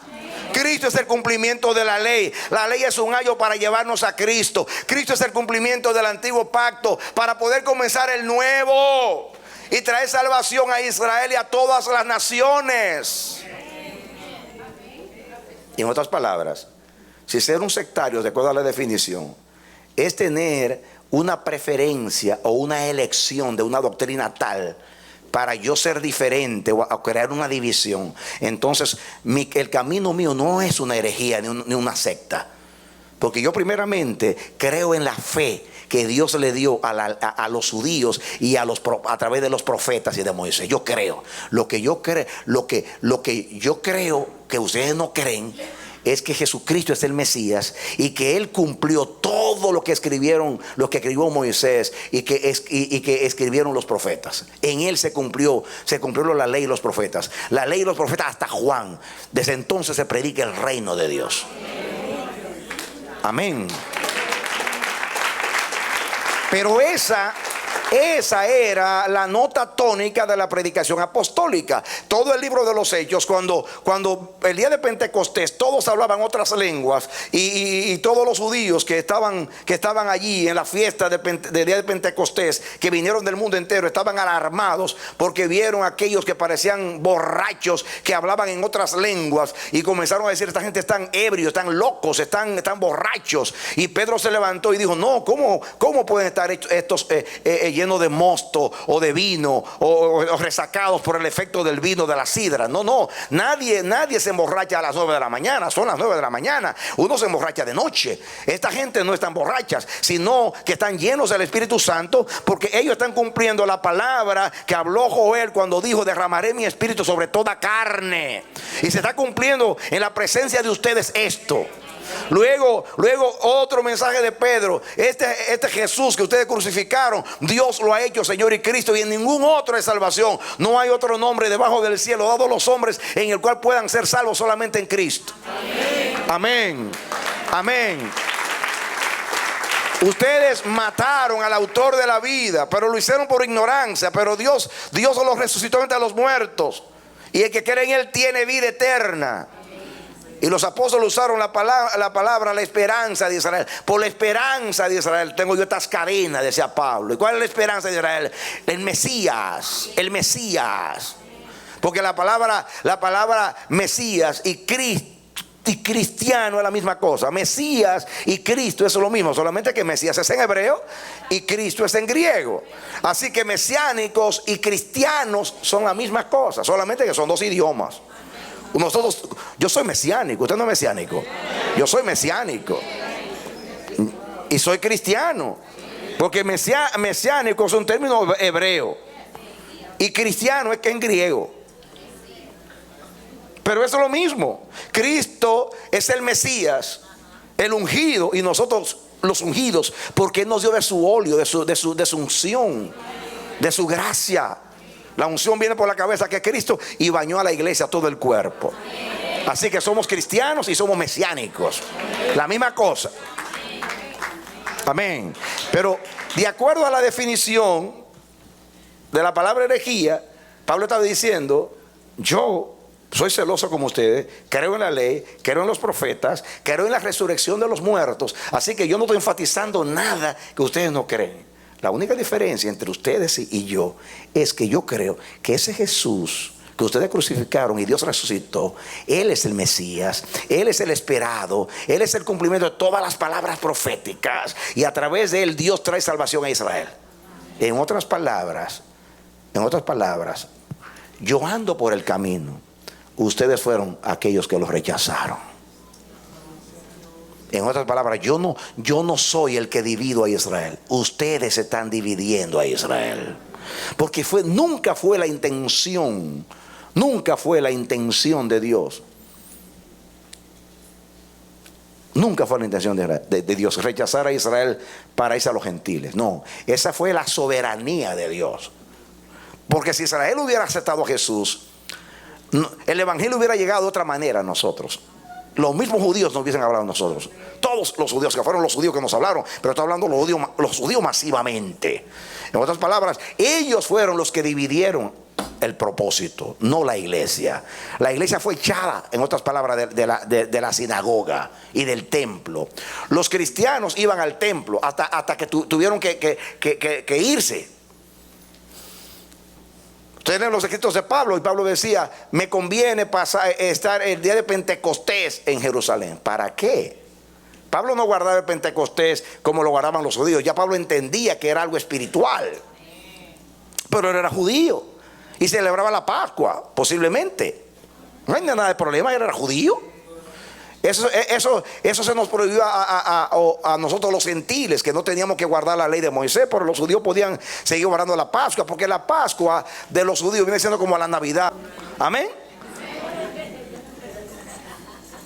Cristo es el cumplimiento de la ley. La ley es un ayo para llevarnos a Cristo. Cristo es el cumplimiento del antiguo pacto para poder comenzar el nuevo y traer salvación a Israel y a todas las naciones. En otras palabras, si ser un sectario, de acuerdo a la definición, es tener una preferencia o una elección de una doctrina tal para yo ser diferente o crear una división, entonces el camino mío no es una herejía ni una secta. Porque yo primeramente creo en la fe que Dios le dio a los judíos y a través de los profetas y de Moisés. Yo creo. Lo que yo creo que ustedes no creen es que Jesucristo es el Mesías y que Él cumplió todo lo que escribió Moisés y que escribieron los profetas. En Él se cumplió la ley y los profetas. La ley y los profetas hasta Juan. Desde entonces se predica el reino de Dios. Amén. Pero esa era la nota tónica de la predicación apostólica. Todo el libro de los Hechos, cuando el día de Pentecostés todos hablaban otras lenguas y todos los judíos que estaban allí en la fiesta del día de Pentecostés, que vinieron del mundo entero, estaban alarmados porque vieron a aquellos que parecían borrachos, que hablaban en otras lenguas, y comenzaron a decir: esta gente están ebrios, están locos, están borrachos. Y Pedro se levantó y dijo: no, ¿cómo pueden estar estos llenos de mosto o de vino o resacados por el efecto del vino de la sidra? No, nadie se emborracha a las 9 de la mañana. Son las 9 de la mañana. Uno se emborracha de noche. Esta gente no están borrachas, sino que están llenos del Espíritu Santo, porque ellos están cumpliendo la palabra que habló Joel cuando dijo: derramaré mi espíritu sobre toda carne. Y se está cumpliendo en la presencia de ustedes esto. Luego otro mensaje de Pedro: este Jesús que ustedes crucificaron, Dios lo ha hecho Señor y Cristo, y en ningún otro es salvación. No hay otro nombre debajo del cielo dado a los hombres en el cual puedan ser salvos, solamente en Cristo. Amén. Amén. Ustedes mataron al autor de la vida, pero lo hicieron por ignorancia. Pero Dios los resucitó entre los muertos, y el que cree en Él tiene vida eterna. Y los apóstoles usaron la palabra la esperanza de Israel. Por la esperanza de Israel tengo yo estas cadenas, decía Pablo. ¿Y cuál es la esperanza de Israel? El Mesías. El Mesías. Porque la palabra Mesías y cristiano es la misma cosa. Mesías y Cristo es lo mismo, solamente que Mesías es en hebreo y Cristo es en griego. Así que mesiánicos y cristianos son la misma cosa, solamente que son dos idiomas. Yo soy mesiánico, usted no es mesiánico. Yo soy mesiánico y soy cristiano, porque mesiánico es un término hebreo y cristiano es que en griego. Pero eso es lo mismo. Cristo es el Mesías el ungido y nosotros los ungidos, porque Él nos dio de su óleo, de su unción, de su gracia. La unción viene por la cabeza, que es Cristo, y bañó a la iglesia, todo el cuerpo. Así que somos cristianos y somos mesiánicos, la misma cosa. Amén. Pero de acuerdo a la definición de la palabra herejía, Pablo estaba diciendo: yo soy celoso como ustedes, creo en la ley, creo en los profetas, creo en la resurrección de los muertos. Así que yo no estoy enfatizando nada que ustedes no creen. La única diferencia entre ustedes y yo es que yo creo que ese Jesús que ustedes crucificaron y Dios resucitó, Él es el Mesías, Él es el esperado, Él es el cumplimiento de todas las palabras proféticas, y a través de Él Dios trae salvación a Israel. En otras palabras, yo ando por el camino, ustedes fueron aquellos que los rechazaron. En otras palabras, yo no soy el que divido a Israel, ustedes están dividiendo a Israel. Porque nunca fue la intención de Dios. Nunca fue la intención de Dios rechazar a Israel para irse a los gentiles. No, esa fue la soberanía de Dios. Porque si Israel hubiera aceptado a Jesús, el evangelio hubiera llegado de otra manera a nosotros. Los mismos judíos nos hubiesen hablado a nosotros. Todos los judíos, que fueron los judíos que nos hablaron, pero estoy hablando los judíos masivamente. En otras palabras, ellos fueron los que dividieron el propósito, no la iglesia. La iglesia fue echada, en otras palabras, de la sinagoga y del templo. Los cristianos iban al templo hasta que tuvieron que irse. Ustedes leen los escritos de Pablo, y Pablo decía: me conviene estar el día de Pentecostés en Jerusalén. ¿Para qué? Pablo no guardaba el Pentecostés como lo guardaban los judíos. Ya Pablo entendía que era algo espiritual. Pero él era judío y celebraba la Pascua, posiblemente. No hay nada de problema, él era judío. Eso se nos prohibió a nosotros los gentiles, que no teníamos que guardar la ley de Moisés, pero los judíos podían seguir guardando la Pascua, porque la Pascua de los judíos viene siendo como la Navidad. Amén.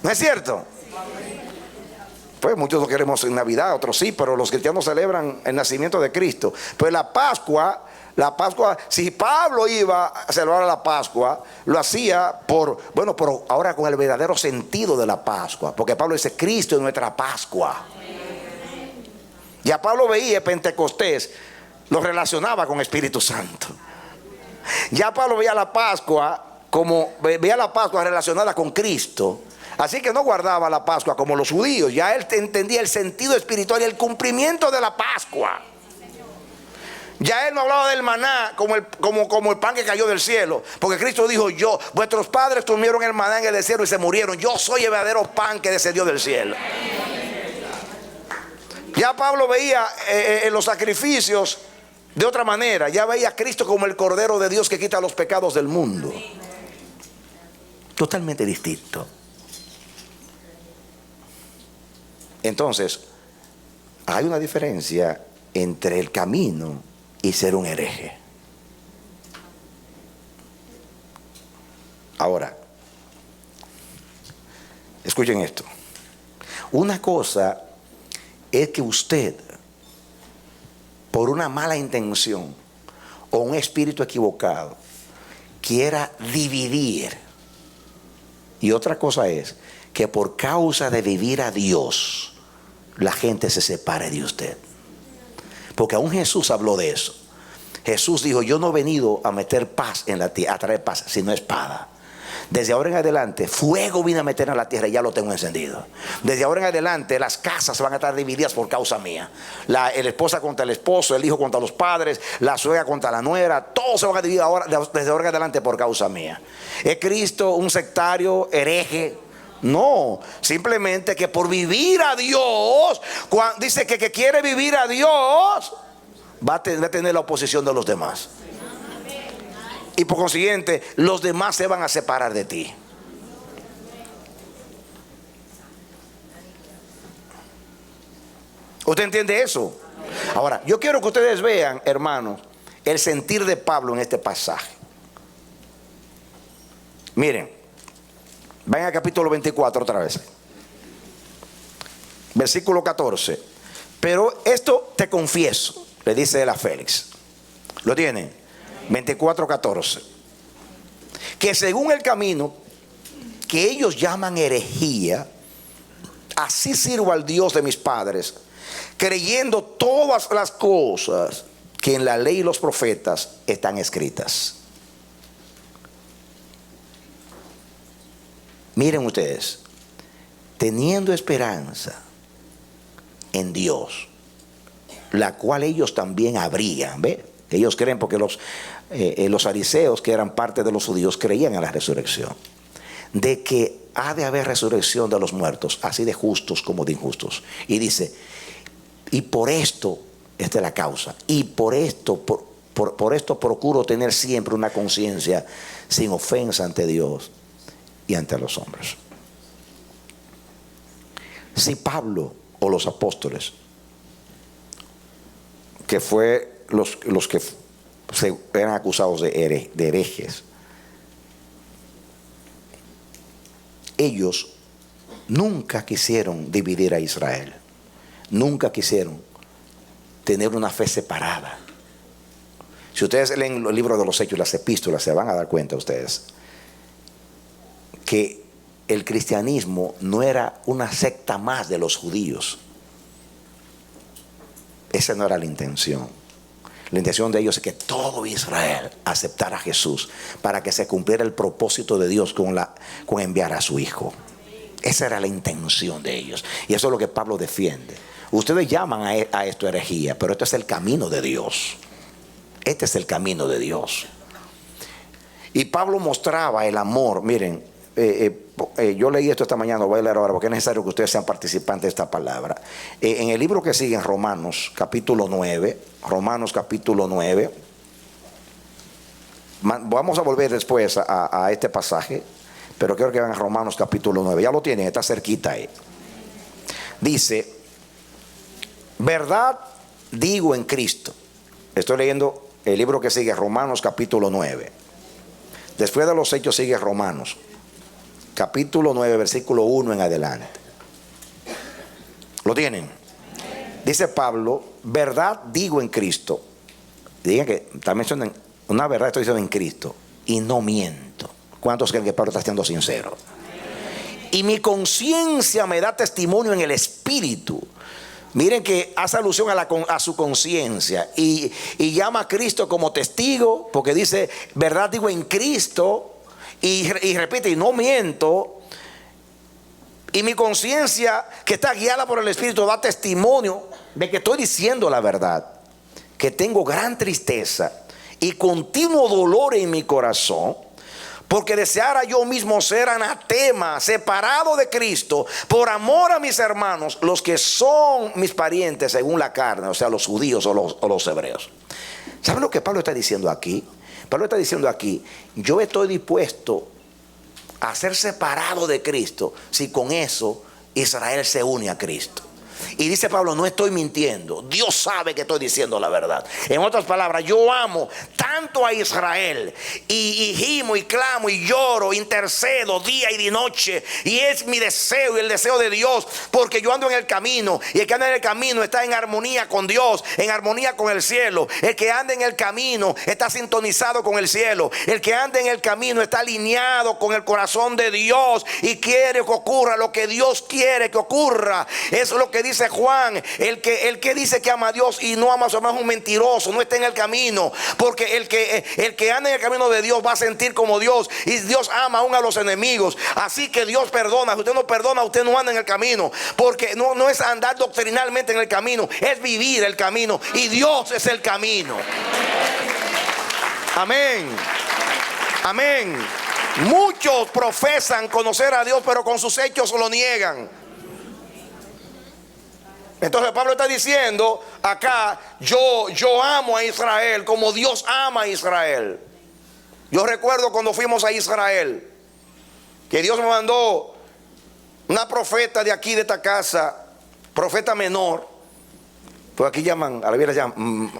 ¿No es cierto? Pues muchos no queremos en Navidad, otros sí, pero los cristianos celebran el nacimiento de Cristo. Pues la Pascua, si Pablo iba a celebrar la Pascua, lo hacía pero ahora con el verdadero sentido de la Pascua, porque Pablo dice: Cristo es nuestra Pascua. Ya Pablo veía Pentecostés, lo relacionaba con Espíritu Santo. Ya Pablo veía la Pascua relacionada con Cristo. Así que no guardaba la Pascua como los judíos. Ya él entendía el sentido espiritual y el cumplimiento de la Pascua. Ya él no hablaba del maná como el pan que cayó del cielo, porque Cristo dijo: vuestros padres comieron el maná en el desierto y se murieron. Yo soy el verdadero pan que descendió del cielo. Ya Pablo veía los sacrificios de otra manera. Ya veía a Cristo como el Cordero de Dios que quita los pecados del mundo. Totalmente distinto. Entonces, hay una diferencia entre el camino y ser un hereje. Ahora, escuchen esto. Una cosa es que usted, por una mala intención o un espíritu equivocado, quiera dividir. Y otra cosa es que por causa de vivir a Dios, la gente se separe de usted. Porque aún Jesús habló de eso. Jesús dijo: yo no he venido a meter paz en la tierra, a traer paz, sino espada. Desde ahora en adelante, fuego vine a meter en la tierra y ya lo tengo encendido. Desde ahora en adelante, las casas van a estar divididas por causa mía. La esposa contra el esposo, el hijo contra los padres, la suegra contra la nuera. Todo se va a dividir desde ahora en adelante por causa mía. ¿Es Cristo un sectario, hereje? No, simplemente que por vivir a Dios, dice que quiere vivir a Dios, va a tener la oposición de los demás. Y por consiguiente, los demás se van a separar de ti. ¿Usted entiende eso? Ahora, yo quiero que ustedes vean, hermanos, el sentir de Pablo en este pasaje. Miren, vayan al capítulo 24 otra vez. versículo 14. Pero esto te confieso, le dice él a Félix. ¿Lo tienen? 24:14. Que según el camino que ellos llaman herejía, así sirvo al Dios de mis padres, creyendo todas las cosas que en la ley y los profetas están escritas. Miren ustedes, teniendo esperanza en Dios, la cual ellos también habrían, ¿ve? Ellos creen porque los fariseos, que eran parte de los judíos, creían en la resurrección, de que ha de haber resurrección de los muertos, así de justos como de injustos. Y dice, y por esto, esta es la causa, y por esto procuro tener siempre una conciencia sin ofensa ante Dios y ante los hombres. Si Pablo o los apóstoles, que fue los que eran acusados de herejes, ellos nunca quisieron dividir a Israel, nunca quisieron tener una fe separada. Si ustedes leen los libros de los Hechos, las epístolas, se van a dar cuenta ustedes que el cristianismo no era una secta más de los judíos. Esa no era la intención. La intención de ellos es que todo Israel aceptara a Jesús para que se cumpliera el propósito de Dios con enviar a su Hijo. Esa era la intención de ellos. Y eso es lo que Pablo defiende. Ustedes llaman a esto herejía, pero este es el camino de Dios. Este es el camino de Dios. Y Pablo mostraba el amor. Miren, yo leí esto esta mañana, lo voy a leer ahora porque es necesario que ustedes sean participantes de esta palabra. En el libro que sigue, en Romanos capítulo 9, vamos a volver después a este pasaje, pero quiero que vean Romanos capítulo 9, ya lo tienen, está cerquita ahí. Dice, verdad digo en Cristo. Estoy leyendo el libro que sigue, Romanos capítulo 9. Después de los Hechos sigue Romanos capítulo 9, versículo 1 en adelante. ¿Lo tienen? Dice Pablo, verdad digo en Cristo. Digan que también son una verdad, estoy diciendo en Cristo, y no miento. ¿Cuántos creen que Pablo está siendo sincero? Y mi conciencia me da testimonio en el Espíritu. Miren que hace alusión a su conciencia y llama a Cristo como testigo, porque dice, verdad digo en Cristo. Y repite, y no miento. Y mi conciencia, que está guiada por el Espíritu, da testimonio de que estoy diciendo la verdad. Que tengo gran tristeza y continuo dolor en mi corazón, porque deseara yo mismo ser anatema, separado de Cristo, por amor a mis hermanos, los que son mis parientes según la carne, o sea, los judíos o los hebreos. ¿Saben lo que Pablo está diciendo aquí? Pablo está diciendo aquí, yo estoy dispuesto a ser separado de Cristo si con eso Israel se une a Cristo. Y dice Pablo, no estoy mintiendo, Dios sabe que estoy diciendo la verdad. En otras palabras, yo amo tanto a Israel y gimo y clamo y lloro, intercedo día y de noche, y es mi deseo y el deseo de Dios, porque yo ando en el camino, y el que anda en el camino está en armonía con Dios, en armonía con el cielo. El que anda en el camino está sintonizado con el cielo. El que anda en el camino está alineado con el corazón de Dios y quiere que ocurra lo que Dios quiere que ocurra. Eso es lo que dice Juan, el que dice que ama a Dios y no ama a su hermano es un mentiroso, no está en el camino, porque el que anda en el camino de Dios va a sentir como Dios, y Dios ama aún a los enemigos. Así que Dios perdona. Si usted no perdona, usted no anda en el camino, porque no es andar doctrinalmente en el camino, es vivir el camino, y Dios es el camino. Amén. Amén. Muchos profesan conocer a Dios, pero con sus hechos lo niegan. Entonces Pablo está diciendo acá, yo amo a Israel como Dios ama a Israel. Yo recuerdo cuando fuimos a Israel, que Dios me mandó una profeta de aquí, de esta casa, profeta menor, pues aquí llaman, a la vida llaman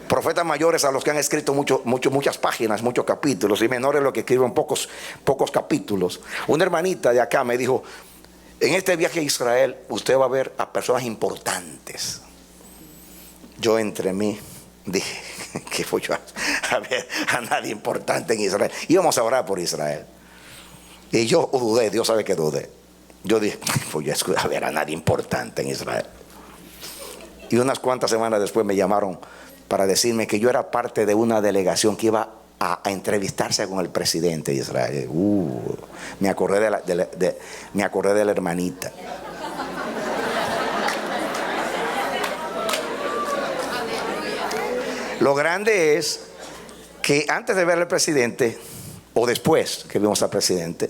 profetas mayores a los que han escrito muchas páginas, muchos capítulos, y menores los que escriben pocos capítulos. Una hermanita de acá me dijo, En este viaje a Israel usted va a ver a personas importantes. Yo entre mí dije que voy yo a ver a nadie importante en Israel. Íbamos a orar por Israel. Y yo dudé, Dios sabe que dudé. Yo dije, voy a ver a nadie importante en Israel. Y unas cuantas semanas después me llamaron para decirme que yo era parte de una delegación que iba a entrevistarse con el presidente de Israel. Me acordé de la hermanita. Lo grande es que antes de ver al presidente, o después que vimos al presidente,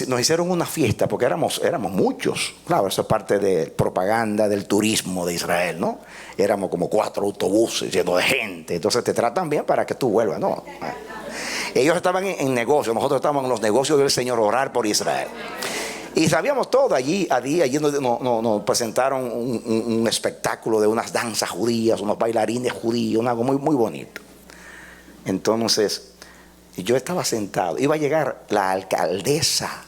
nos hicieron una fiesta, porque éramos muchos. Claro, eso es parte de propaganda del turismo de Israel, ¿no? Éramos como 4 autobuses llenos de gente. Entonces te tratan bien para que tú vuelvas, ¿no? Ellos estaban en negocios, nosotros estábamos en los negocios del Señor, orar por Israel. Y sabíamos todo allí nos presentaron un espectáculo de unas danzas judías, unos bailarines judíos, algo muy, muy bonito. Entonces, yo estaba sentado, iba a llegar la alcaldesa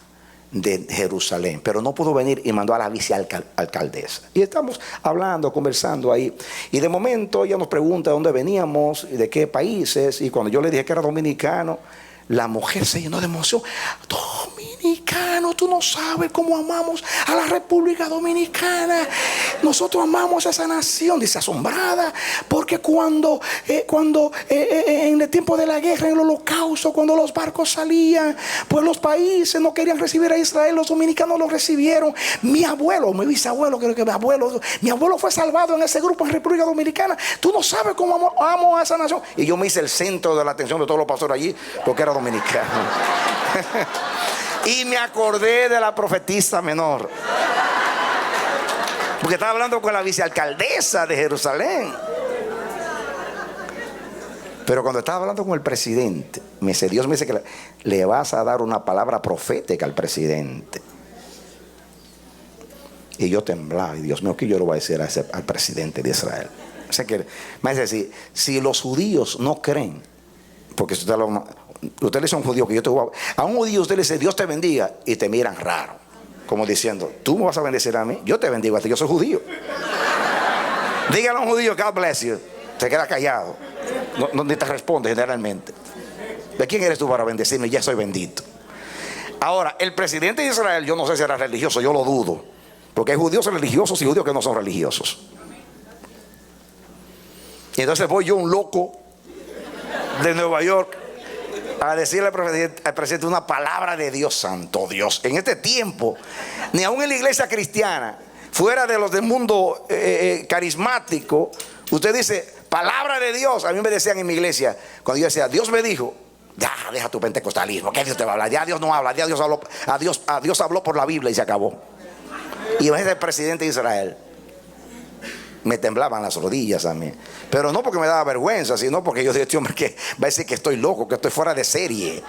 de Jerusalén, pero no pudo venir y mandó a la vicealcaldesa. Y estamos hablando, conversando ahí. Y de momento ella nos pregunta de dónde veníamos y de qué países. Y cuando yo le dije que era dominicano, la mujer se llenó de emoción. Dominicano, tú no sabes cómo amamos a la República Dominicana. Nosotros amamos a esa nación, dice, asombrada, porque cuando en el tiempo de la guerra, en el holocausto, cuando los barcos salían, pues los países no querían recibir a Israel, los dominicanos lo recibieron. Mi abuelo, mi bisabuelo, creo que mi abuelo fue salvado en ese grupo en República Dominicana. Tú no sabes cómo amo a esa nación. Y yo me hice el centro de la atención de todos los pastores allí, porque era dominicano. Y me acordé de la profetisa menor, porque estaba hablando con la vicealcaldesa de Jerusalén. Pero cuando estaba hablando con el presidente, Dios me dice que le vas a dar una palabra profética al presidente. Y yo temblaba, y Dios mío, ¿qué yo le voy a decir al presidente de Israel? O sea que me dice, si los judíos no creen, porque si usted le dice a un judío que yo te voy a un judío, usted le dice Dios te bendiga, y te miran raro, como diciendo, tú me vas a bendecir a mí, yo te bendigo a ti, yo soy judío. Dígale a un judío, God bless you, te queda callado, ni te responde generalmente. ¿De quién eres tú para bendecirme? Ya soy bendito. Ahora, el presidente de Israel, yo no sé si era religioso, yo lo dudo, porque hay judíos religiosos y judíos que no son religiosos. Y entonces voy yo, un loco de Nueva York, a decirle al presidente una palabra de Dios. Santo Dios, en este tiempo, ni aún en la iglesia cristiana, fuera de los del mundo carismático, usted dice palabra de Dios. A mí me decían en mi iglesia, cuando yo decía Dios me dijo, ya deja tu pentecostalismo, ¿qué Dios te va a hablar? Ya Dios no habla, ya Dios habló por la Biblia y se acabó. Y imagínate el presidente de Israel. Me temblaban las rodillas a mí, pero no porque me daba vergüenza, sino porque yo dije, este hombre que va a decir que estoy loco, que estoy fuera de serie.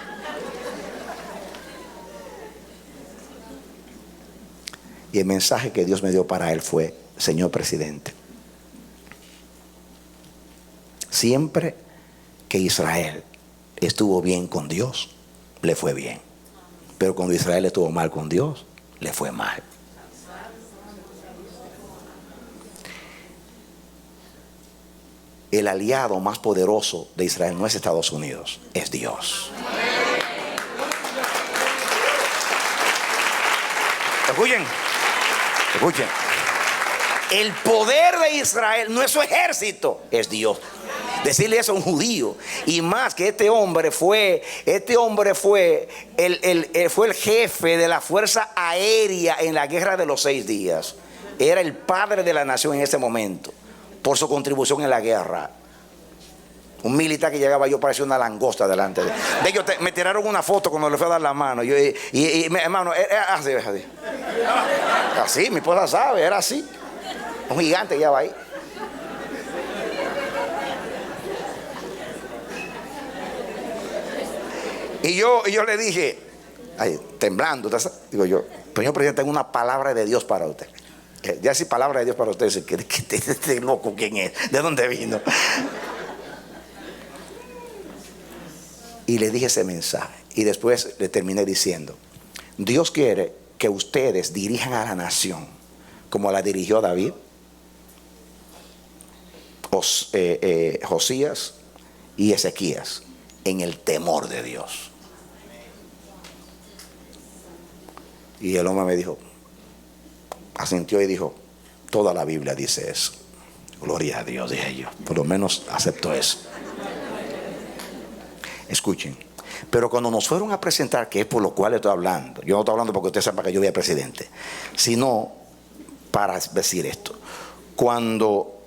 Y el mensaje que Dios me dio para él fue: señor presidente, siempre que Israel estuvo bien con Dios, le fue bien, pero cuando Israel estuvo mal con Dios, le fue mal. El aliado más poderoso de Israel no es Estados Unidos, es Dios. Escuchen. El poder de Israel no es su ejército, es Dios. Decirle eso a un judío, y más que este hombre fue el jefe de la fuerza aérea en la guerra de los 6 días. Era el padre de la nación en ese momento, por su contribución en la guerra. Un militar que llegaba, yo parecía una langosta delante de ellos. Me tiraron una foto cuando le fui a dar la mano. Hermano, era así, mi esposa sabe, era así. Un gigante que llevaba ahí. Y yo le dije, temblando, digo yo, señor presidente, tengo una palabra de Dios para usted. Ya si palabra de Dios para usted, dice, este loco, ¿quién es? ¿De dónde vino? Y le dije ese mensaje. Y después le terminé diciendo, Dios quiere que ustedes dirijan a la nación como la dirigió David, Josías y Ezequías, en el temor de Dios. Y el hombre me dijo, asintió y dijo, toda la Biblia dice eso. Gloria a Dios, dije yo. Por lo menos acepto eso. Escuchen. Pero cuando nos fueron a presentar, que es por lo cual estoy hablando, yo no estoy hablando porque usted sepa que yo voy a presidente, sino para decir esto. Cuando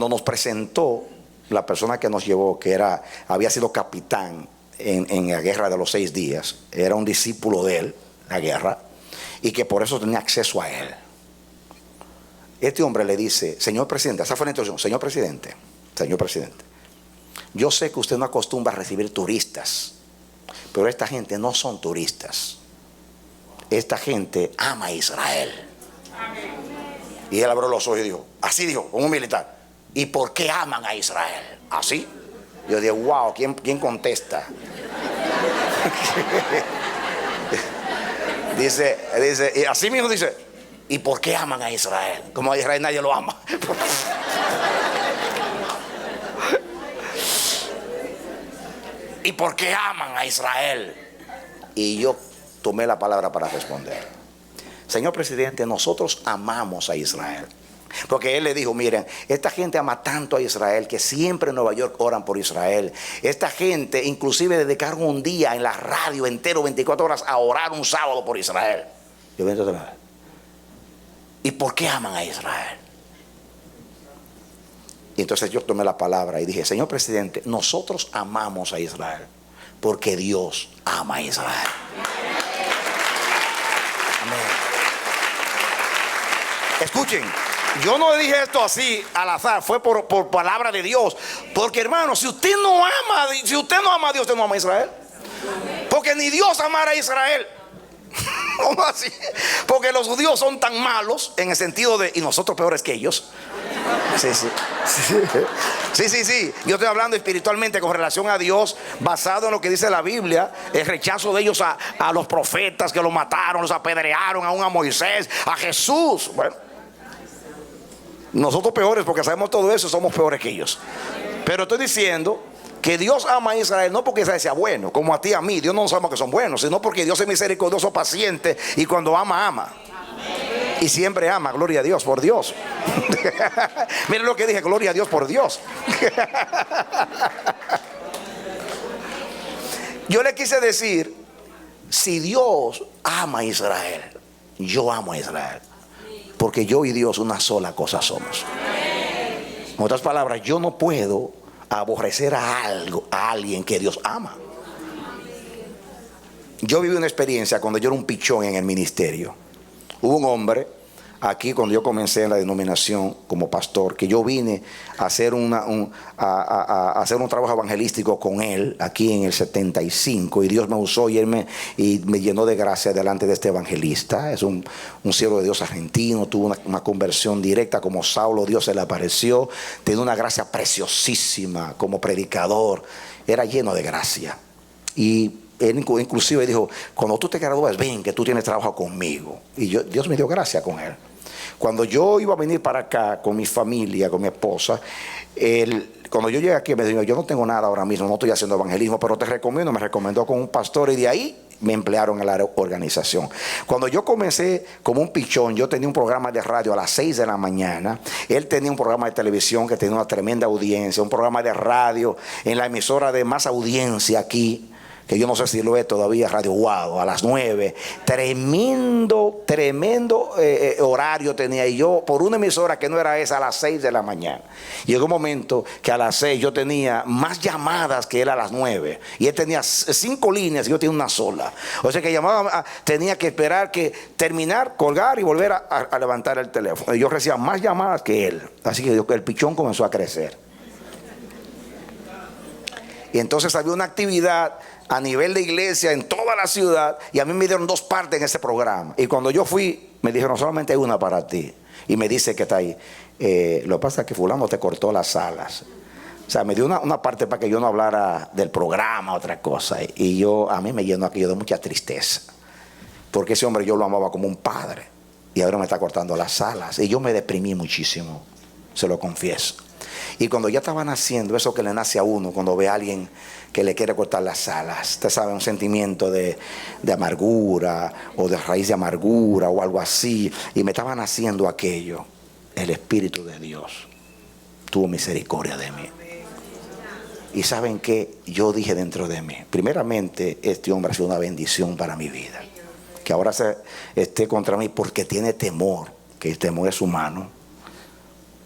nos presentó la persona que nos llevó, que había sido capitán en la guerra de los 6 días, era un discípulo de él, la guerra, y que por eso tenía acceso a él. Este hombre le dice, señor presidente, esa fue la introducción, señor presidente, yo sé que usted no acostumbra a recibir turistas, pero esta gente no son turistas. Esta gente ama a Israel. Y él abrió los ojos y dijo, así dijo, como un militar, ¿y por qué aman a Israel? ¿Así? Yo dije, wow, ¿quién contesta? dice, y así mismo dice, ¿y por qué aman a Israel? Como a Israel nadie lo ama. ¿Y por qué aman a Israel? Y yo tomé la palabra para responder. Señor presidente, nosotros amamos a Israel. Porque él le dijo, miren, esta gente ama tanto a Israel que siempre en Nueva York oran por Israel. Esta gente inclusive dedicaron un día en la radio entero, 24 horas, a orar un sábado por Israel. Yo me entonces, ¿y por qué aman a Israel? Y entonces yo tomé la palabra y dije, señor presidente, nosotros amamos a Israel porque Dios ama a Israel. Amén. Escuchen, yo no dije esto así al azar, fue por palabra de Dios. Porque hermano, si usted no ama a Dios, usted no ama a Israel. Porque ni Dios amara a Israel. ¿Cómo así? Porque los judíos son tan malos en el sentido de, y nosotros peores que ellos. Sí. Yo estoy hablando espiritualmente con relación a Dios, basado en lo que dice la Biblia, el rechazo de ellos a los profetas que los mataron, los apedrearon, aún a Moisés, a Jesús. Bueno, nosotros peores porque sabemos todo eso, somos peores que ellos. Pero estoy diciendo que Dios ama a Israel no porque Israel sea bueno, como a ti y a mí. Dios no nos ama que son buenos, sino porque Dios es misericordioso, paciente, y cuando ama, ama. Y siempre ama, gloria a Dios por Dios. Miren lo que dije, gloria a Dios por Dios. Yo le quise decir, si Dios ama a Israel, yo amo a Israel. Porque yo y Dios una sola cosa somos. En otras palabras, yo no puedo aborrecer a alguien que Dios ama. Yo viví una experiencia cuando yo era un pichón en el ministerio. Hubo un hombre aquí cuando yo comencé en la denominación como pastor, que yo vine a hacer a hacer un trabajo evangelístico con él aquí en el 75, y Dios me usó y me llenó de gracia delante de este evangelista. Es un siervo de Dios argentino, tuvo una conversión directa como Saulo, Dios se le apareció, tenía una gracia preciosísima como predicador, era lleno de gracia. Y él inclusive dijo, cuando tú te gradúes, ven que tú tienes trabajo conmigo. Y Dios me dio gracia con él. Cuando yo iba a venir para acá con mi familia, con mi esposa, cuando yo llegué aquí me dijo, yo no tengo nada ahora mismo, no estoy haciendo evangelismo, pero te recomiendo, me recomendó con un pastor, y de ahí me emplearon en la organización. Cuando yo comencé como un pichón, yo tenía un programa de radio a las 6 de la mañana. Él tenía un programa de televisión que tenía una tremenda audiencia, un programa de radio en la emisora de más audiencia aquí, que yo no sé si lo es todavía, Radio Guado, a las 9. Tremendo horario tenía. Y yo, por una emisora que no era esa, a las 6 de la mañana. Llegó un momento que a las 6 yo tenía más llamadas que él a las 9. Y él tenía 5 líneas y yo tenía una sola. O sea que llamaba, tenía que esperar que terminar, colgar y volver a levantar el teléfono. Y yo recibía más llamadas que él. Así que el pichón comenzó a crecer. Y entonces había una actividad a nivel de iglesia en toda la ciudad, y a mí me dieron 2 partes en ese programa. Y cuando yo fui, me dijeron, solamente hay una para ti. Y me dice que está ahí. Lo que pasa es que fulano te cortó las alas. O sea, me dio una parte para que yo no hablara del programa, otra cosa. Y a mí me llenó aquello de mucha tristeza. porque ese hombre yo lo amaba como un padre y ahora me está cortando las alas. Y yo me deprimí muchísimo, se lo confieso. Y cuando ya estaban haciendo eso que le nace a uno cuando ve a alguien que le quiere cortar las alas, usted sabe, un sentimiento de amargura o de raíz de amargura o algo así, y me estaban haciendo aquello, el Espíritu de Dios tuvo misericordia de mí. Y ¿saben qué? Yo dije dentro de mí, primeramente, este hombre ha sido una bendición para mi vida. Que ahora esté contra mí porque tiene temor, que el temor es humano,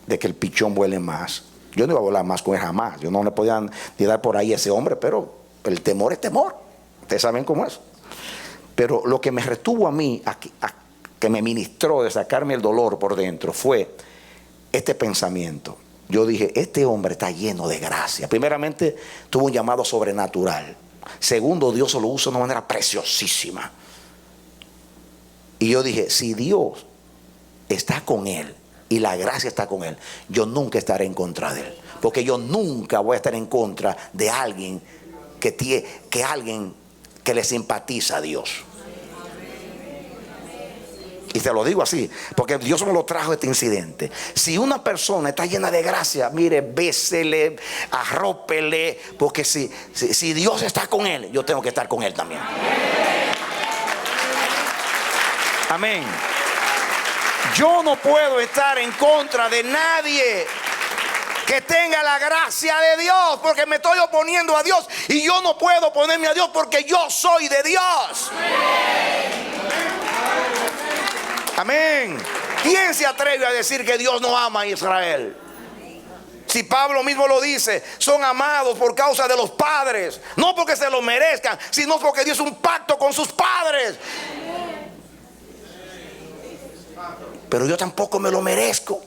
de que el pichón vuele más. Yo no iba a volar más con él jamás. Yo no le podía ni dar por ahí a ese hombre, pero el temor es temor. Ustedes saben cómo es. Pero lo que me retuvo a mí, que me ministró de sacarme el dolor por dentro, fue este pensamiento. Yo dije, este hombre está lleno de gracia. Primeramente, tuvo un llamado sobrenatural. Segundo, Dios lo usa de una manera preciosísima. Y yo dije, si Dios está con él y la gracia está con él, yo nunca estaré en contra de él. Porque yo nunca voy a estar en contra de alguien que le simpatiza a Dios. Y te lo digo así, porque Dios me lo trajo este incidente. Si una persona está llena de gracia, mire, bésele, arrópele, porque si Dios está con él, yo tengo que estar con él también. Amén. Yo no puedo estar en contra de nadie que tenga la gracia de Dios, porque me estoy oponiendo a Dios, y yo no puedo oponerme a Dios porque yo soy de Dios. Amén. ¿Quién se atreve a decir que Dios no ama a Israel? Si Pablo mismo lo dice, son amados por causa de los padres, no porque se lo merezcan, sino porque Dios hizo un pacto con sus padres. Pero yo tampoco me lo merezco.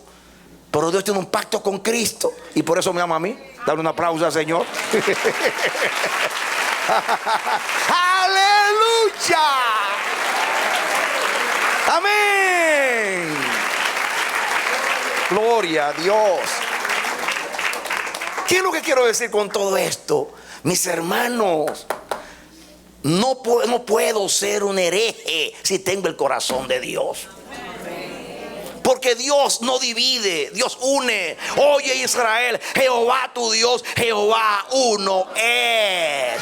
Pero Dios tiene un pacto con Cristo y por eso me ama a mí. Dale un aplauso al Señor. ¡Aleluya! ¡Amén! Gloria a Dios. ¿Qué es lo que quiero decir con todo esto? Mis hermanos, no puedo ser un hereje si tengo el corazón de Dios. Porque Dios no divide, Dios une. Oye Israel, Jehová tu Dios, Jehová uno es.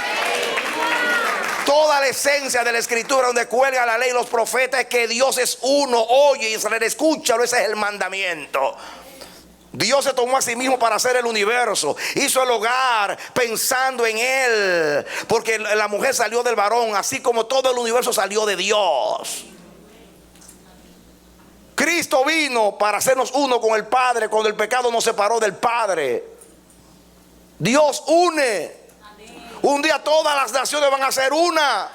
Toda la esencia de la escritura donde cuelga la ley y los profetas es que Dios es uno. Oye Israel, escúchalo, ese es el mandamiento. Dios se tomó a sí mismo para hacer el universo. Hizo el hogar pensando en él. Porque la mujer salió del varón, así como todo el universo salió de Dios. Cristo vino para hacernos uno con el Padre cuando el pecado nos separó del Padre. Dios une. Un día todas las naciones van a ser una.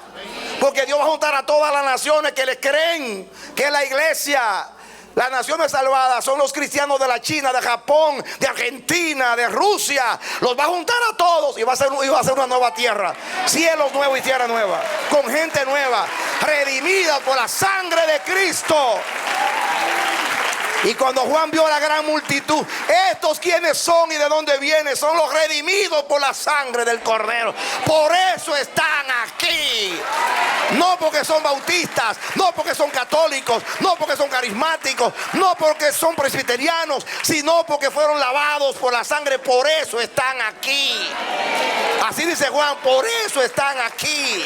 Porque Dios va a juntar a todas las naciones que le creen, que es la iglesia. Las naciones salvadas son los cristianos de la China, de Japón, de Argentina, de Rusia. Los va a juntar a todos y va a ser una nueva tierra. Cielos nuevos y tierra nueva. Con gente nueva, redimida por la sangre de Cristo. Y cuando Juan vio a la gran multitud, estos quienes son y de dónde vienen, son los redimidos por la sangre del Cordero. Por eso están aquí. No porque son bautistas, no porque son católicos, no porque son carismáticos, no porque son presbiterianos, sino porque fueron lavados por la sangre. Por eso están aquí. Así dice Juan, por eso están aquí.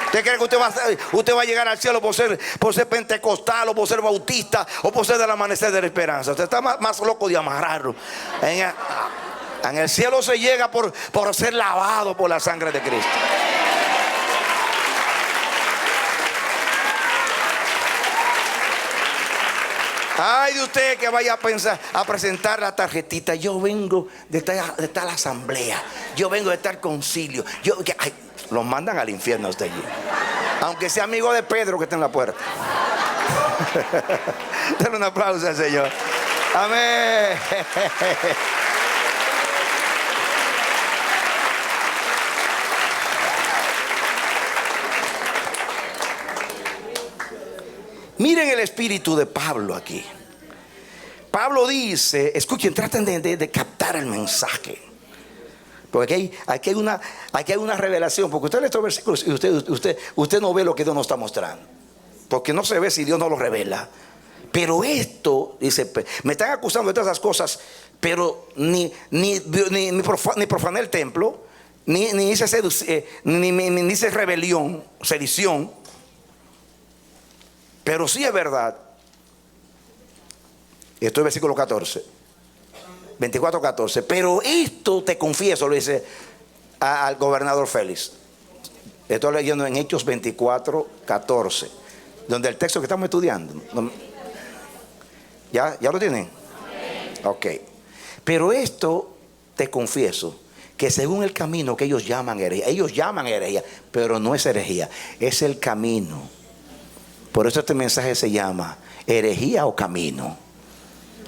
¿Usted cree que usted va a llegar al cielo por ser pentecostal o por ser bautista o por ser del amanecer de la esperanza? Usted está más loco de amarrarlo. En el cielo se llega por ser lavado por la sangre de Cristo. Ay de usted que vaya a presentar la tarjetita. Yo vengo de tal asamblea. Yo vengo de tal concilio. Los mandan al infierno a usted allí. Aunque sea amigo de Pedro que está en la puerta. Denle un aplauso al Señor. Amén. Miren el espíritu de Pablo aquí. Pablo dice, escuchen, traten de captar el mensaje. Porque aquí hay una revelación. Porque usted lee estos versículos y usted no ve lo que Dios nos está mostrando. Porque no se ve si Dios no lo revela. Pero esto, dice, me están acusando de todas esas cosas, pero ni profané el templo, ni hice rebelión, sedición. Pero sí es verdad. Esto es versículo 14. 24:14. Pero esto te confieso, lo dice al gobernador Félix. Estoy leyendo en Hechos 24:14, donde el texto que estamos estudiando. ¿Ya lo tienen? Ok. Pero esto te confieso, que según el camino que ellos llaman herejía, pero no es herejía, es el camino. Por eso este mensaje se llama herejía o camino.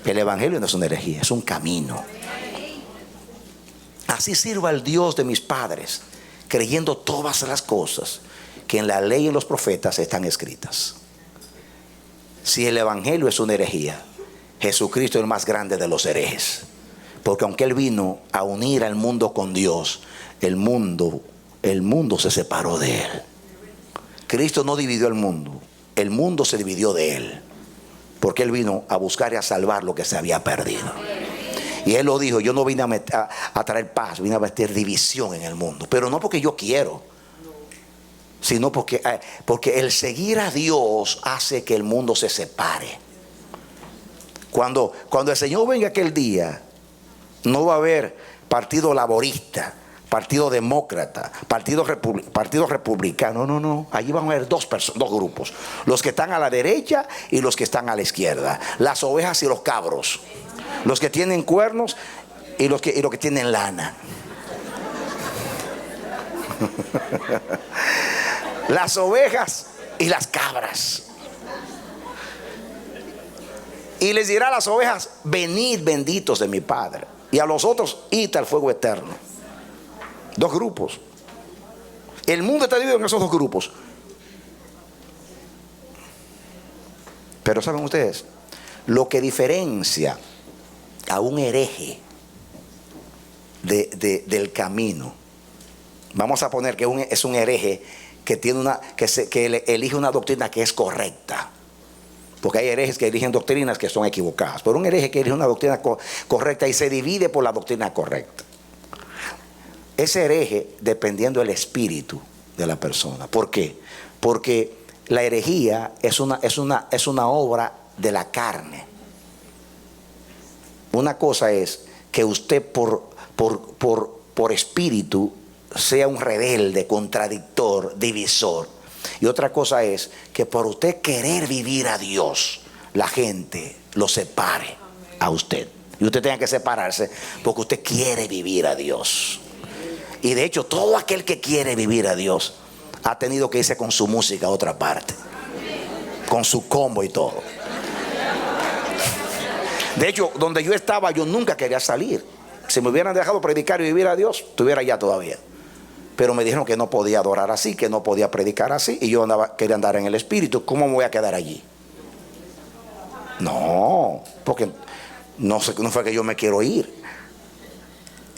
El evangelio no es una herejía, es un camino. Así sirva al Dios de mis padres, creyendo todas las cosas que en la ley y en los profetas están escritas. Si el evangelio es una herejía, Jesucristo es el más grande de los herejes. Porque aunque Él vino a unir al mundo con Dios, el mundo se separó de Él. Cristo no dividió el mundo se dividió de Él. Porque Él vino a buscar y a salvar lo que se había perdido. Y Él lo dijo, yo no vine a traer paz, vine a meter división en el mundo. Pero no porque yo quiero, sino porque el seguir a Dios hace que el mundo se separe. Cuando el Señor venga aquel día, no va a haber partido laborista, partido demócrata, partido republicano. No. Allí van a haber dos grupos. Los que están a la derecha y los que están a la izquierda. Las ovejas y los cabros. Los que tienen cuernos y los que tienen lana. Las ovejas y las cabras. Y les dirá a las ovejas, venid benditos de mi Padre. Y a los otros, id al fuego eterno. Dos grupos. El mundo está dividido en esos dos grupos. Pero ¿saben ustedes? Lo que diferencia a un hereje del camino, vamos a poner que es un hereje que elige una doctrina que es correcta. Porque hay herejes que eligen doctrinas que son equivocadas. Pero un hereje que elige una doctrina correcta y se divide por la doctrina correcta. Ese hereje, dependiendo del espíritu de la persona. ¿Por qué? Porque la herejía es una obra de la carne. Una cosa es que usted por espíritu sea un rebelde, contradictor, divisor. Y otra cosa es que por usted querer vivir a Dios, la gente lo separe a usted. Y usted tenga que separarse porque usted quiere vivir a Dios. Y de hecho, todo aquel que quiere vivir a Dios ha tenido que irse con su música a otra parte. Con su combo y todo. De hecho, donde yo estaba, yo nunca quería salir. Si me hubieran dejado predicar y vivir a Dios, estuviera allá todavía. Pero me dijeron que no podía adorar así, que no podía predicar así. Y yo quería andar en el espíritu. ¿Cómo me voy a quedar allí? No, porque no fue que yo me quiero ir.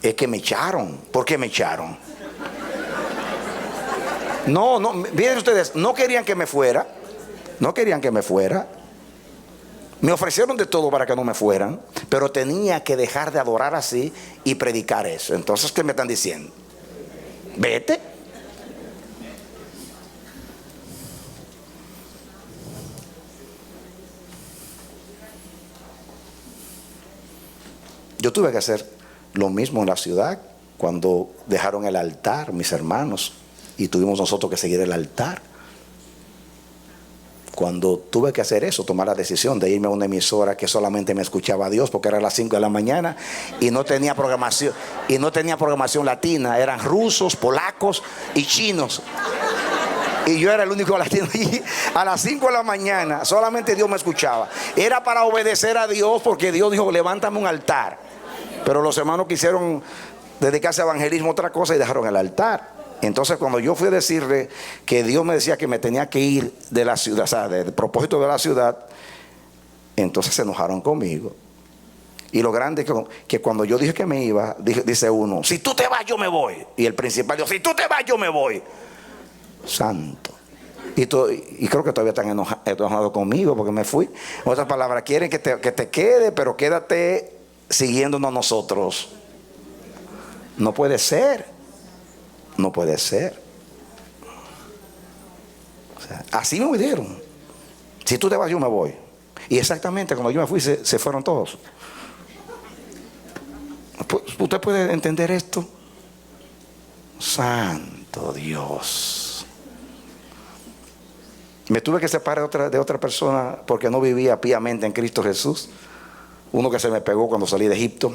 Es que me echaron. ¿Por qué me echaron? No, miren ustedes, no querían que me fuera. Me ofrecieron de todo para que no me fueran, pero tenía que dejar de adorar así y predicar eso. Entonces, ¿qué me están diciendo? Vete. Yo tuve que hacer lo mismo en la ciudad cuando dejaron el altar, mis hermanos, y tuvimos nosotros que seguir el altar. Cuando tuve que hacer eso, tomar la decisión de irme a una emisora que solamente me escuchaba a Dios, porque era a las 5 de la mañana y no tenía programación latina, eran rusos, polacos y chinos. Y yo era el único latino y a las 5 de la mañana solamente Dios me escuchaba. Era para obedecer a Dios, porque Dios dijo, levántame un altar. Pero los hermanos quisieron dedicarse a evangelismo, otra cosa, y dejaron el altar. Entonces, cuando yo fui a decirle que Dios me decía que me tenía que ir de la ciudad, o sea, del propósito de la ciudad, entonces se enojaron conmigo. Y lo grande es que cuando yo dije que me iba, dice uno, si tú te vas yo me voy. Y el principal dijo, si tú te vas yo me voy. Santo. Y creo que todavía están enojados conmigo porque me fui. En otras palabras, quieren que te quede, pero quédate siguiéndonos nosotros. No puede ser. No puede ser. O sea, así me dijeron. Si tú te vas yo me voy. Y exactamente cuando yo me fui se fueron todos. ¿Usted puede entender esto? Santo Dios. Me tuve que separar de otra persona porque no vivía piamente en Cristo Jesús. Uno que se me pegó cuando salí de Egipto.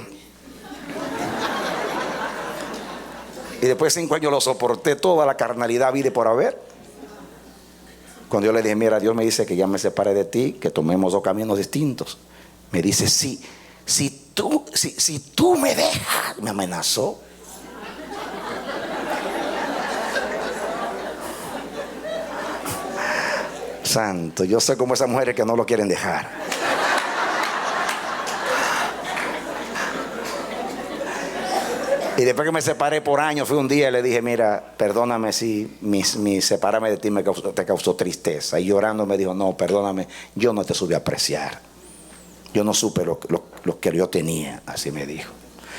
Y después de 5 años lo soporté, toda la carnalidad vida y por haber. Cuando yo le dije, mira, Dios me dice que ya me separe de ti, que tomemos 2 caminos distintos. Me dice, sí, si tú me dejas, me amenazó. Santo, yo sé como esas mujeres que no lo quieren dejar. Y después que me separé por años, fui un día y le dije, mira, perdóname si mi separarme de ti te causó tristeza. Y llorando me dijo, no, perdóname, yo no te supe apreciar. Yo no supe lo que yo tenía, así me dijo.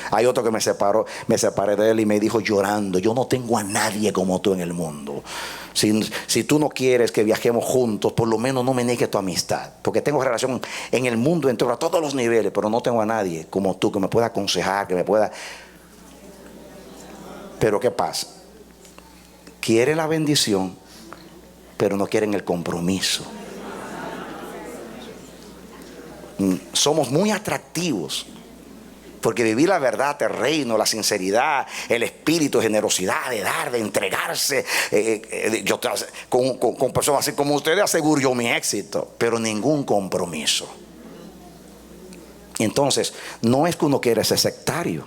Hay otro que me separé de él y me dijo llorando, yo no tengo a nadie como tú en el mundo. Si tú no quieres que viajemos juntos, por lo menos no me niegues tu amistad. Porque tengo relación en el mundo entero, a todos los niveles, pero no tengo a nadie como tú que me pueda aconsejar, que me pueda... Pero ¿qué pasa? Quieren la bendición, pero no quieren el compromiso. Somos muy atractivos porque vivir la verdad del reino, la sinceridad, el espíritu, generosidad de dar, de entregarse, con personas así como ustedes, aseguro yo mi éxito, pero ningún compromiso. Entonces no es que uno quiera ser sectario.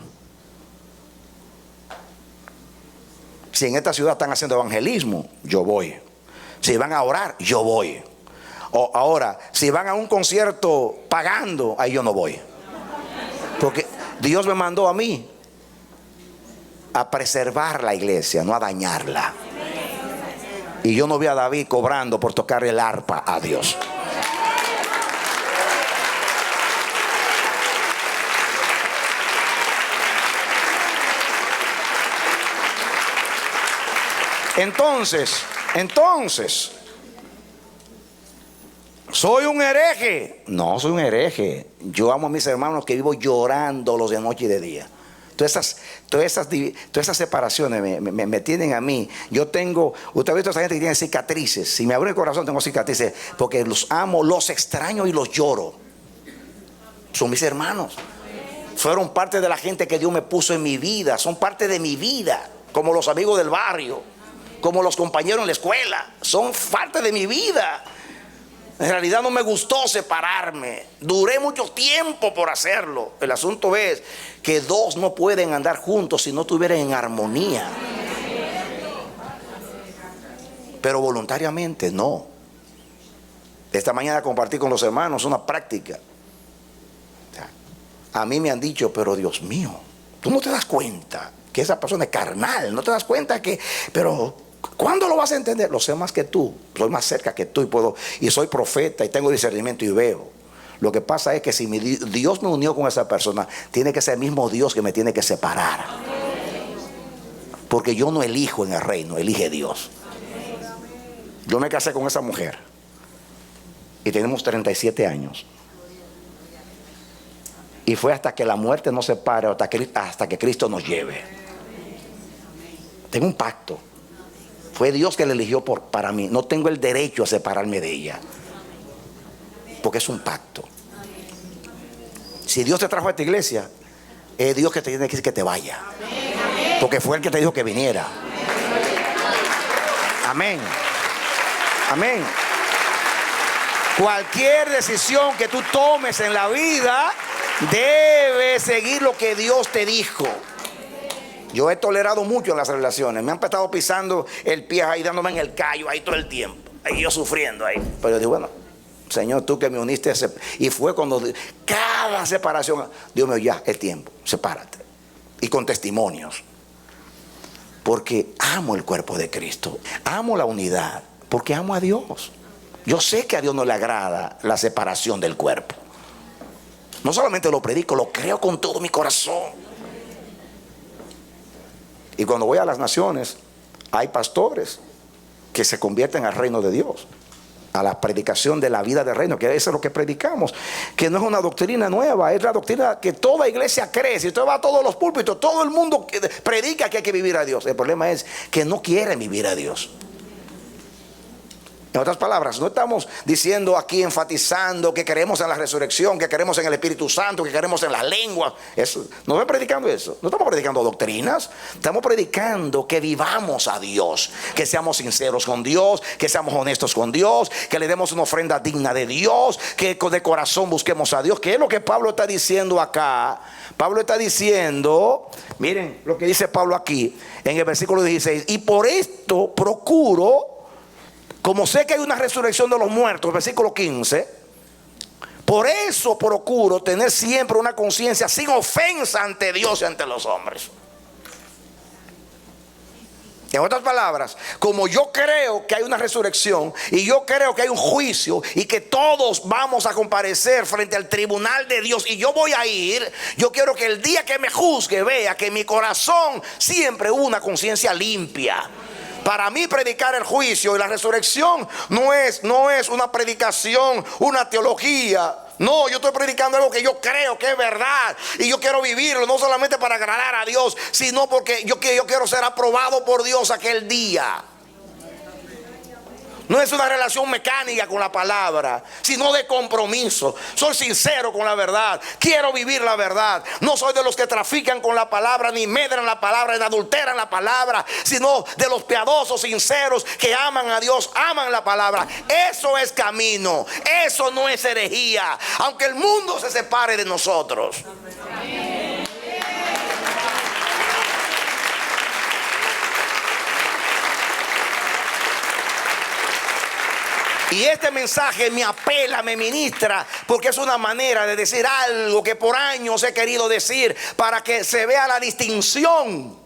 Si en esta ciudad están haciendo evangelismo, yo voy. Si van a orar, yo voy. O ahora, si van a un concierto pagando, ahí yo no voy. Porque Dios me mandó a mí a preservar la iglesia, no a dañarla. Y yo no vi a David cobrando por tocar el arpa a Dios. Entonces, ¿soy un hereje? No soy un hereje. Yo amo a mis hermanos que vivo llorándolos de noche y de día. Todas esas separaciones me tienen a mí. Yo tengo, usted ha visto a esa gente que tiene cicatrices. Si me abre el corazón tengo cicatrices porque los amo, los extraño y los lloro. Son mis hermanos. Fueron parte de la gente que Dios me puso en mi vida. Son parte de mi vida. Como los amigos del barrio, como los compañeros en la escuela. Son parte de mi vida. En realidad no me gustó separarme. Duré mucho tiempo por hacerlo. El asunto es que 2 no pueden andar juntos si no estuvieran en armonía. Pero voluntariamente no. Esta mañana compartí con los hermanos una práctica. A mí me han dicho, pero Dios mío, tú no te das cuenta que esa persona es carnal. No te das cuenta que... Pero ¿cuándo lo vas a entender? Lo sé más que tú. Soy más cerca que tú y soy profeta y tengo discernimiento y veo. Lo que pasa es que si Dios me unió con esa persona, tiene que ser el mismo Dios que me tiene que separar. Porque yo no elijo en el reino, elige Dios. Yo me casé con esa mujer y tenemos 37 años. Y fue hasta que la muerte nos separe, hasta que Cristo nos lleve. Tengo un pacto. Fue Dios que la eligió para mí. No tengo el derecho a separarme de ella. Porque es un pacto. Si Dios te trajo a esta iglesia, es Dios que te tiene que decir que te vaya. Porque fue el que te dijo que viniera. Amén. Amén. Cualquier decisión que tú tomes en la vida debe seguir lo que Dios te dijo. Yo he tolerado mucho en las relaciones. Me han estado pisando el pie ahí, dándome en el callo ahí todo el tiempo. Ahí yo sufriendo ahí. Pero yo digo, bueno, Señor, tú que me uniste y fue cuando cada separación, Dios mío, ya es tiempo, sepárate. Y con testimonios. Porque amo el cuerpo de Cristo, amo la unidad, porque amo a Dios. Yo sé que a Dios no le agrada la separación del cuerpo. No solamente lo predico, lo creo con todo mi corazón. Y cuando voy a las naciones, hay pastores que se convierten al reino de Dios, a la predicación de la vida del reino, que eso es lo que predicamos, que no es una doctrina nueva, es la doctrina que toda iglesia cree. Si usted va a todos los púlpitos, todo el mundo predica que hay que vivir a Dios. El problema es que no quieren vivir a Dios. En otras palabras, no estamos diciendo aquí, enfatizando que creemos en la resurrección, que creemos en el Espíritu Santo, que creemos en la lengua. Eso, no estamos predicando eso. No estamos predicando doctrinas. Estamos predicando que vivamos a Dios, que seamos sinceros con Dios, que seamos honestos con Dios, que le demos una ofrenda digna de Dios, que de corazón busquemos a Dios. ¿Qué es lo que Pablo está diciendo acá? Pablo está diciendo, miren lo que dice Pablo aquí en el versículo 16: y por esto procuro, como sé que hay una resurrección de los muertos, versículo 15, por eso procuro tener siempre una conciencia sin ofensa ante Dios y ante los hombres. En otras palabras, como yo creo que hay una resurrección y yo creo que hay un juicio y que todos vamos a comparecer frente al tribunal de Dios y yo voy a ir, yo quiero que el día que me juzgue vea que en mi corazón siempre hubo una conciencia limpia. Para mí predicar el juicio y la resurrección no es una predicación, una teología. No, yo estoy predicando algo que yo creo que es verdad y yo quiero vivirlo, no solamente para agradar a Dios, sino porque yo quiero ser aprobado por Dios aquel día. No es una relación mecánica con la palabra, sino de compromiso. Soy sincero con la verdad, quiero vivir la verdad. No soy de los que trafican con la palabra, ni medran la palabra, ni adulteran la palabra, sino de los piadosos, sinceros, que aman a Dios, aman la palabra. Eso es camino, eso no es herejía, aunque el mundo se separe de nosotros. Amén. Y este mensaje me apela, me ministra, porque es una manera de decir algo que por años he querido decir, para que se vea la distinción.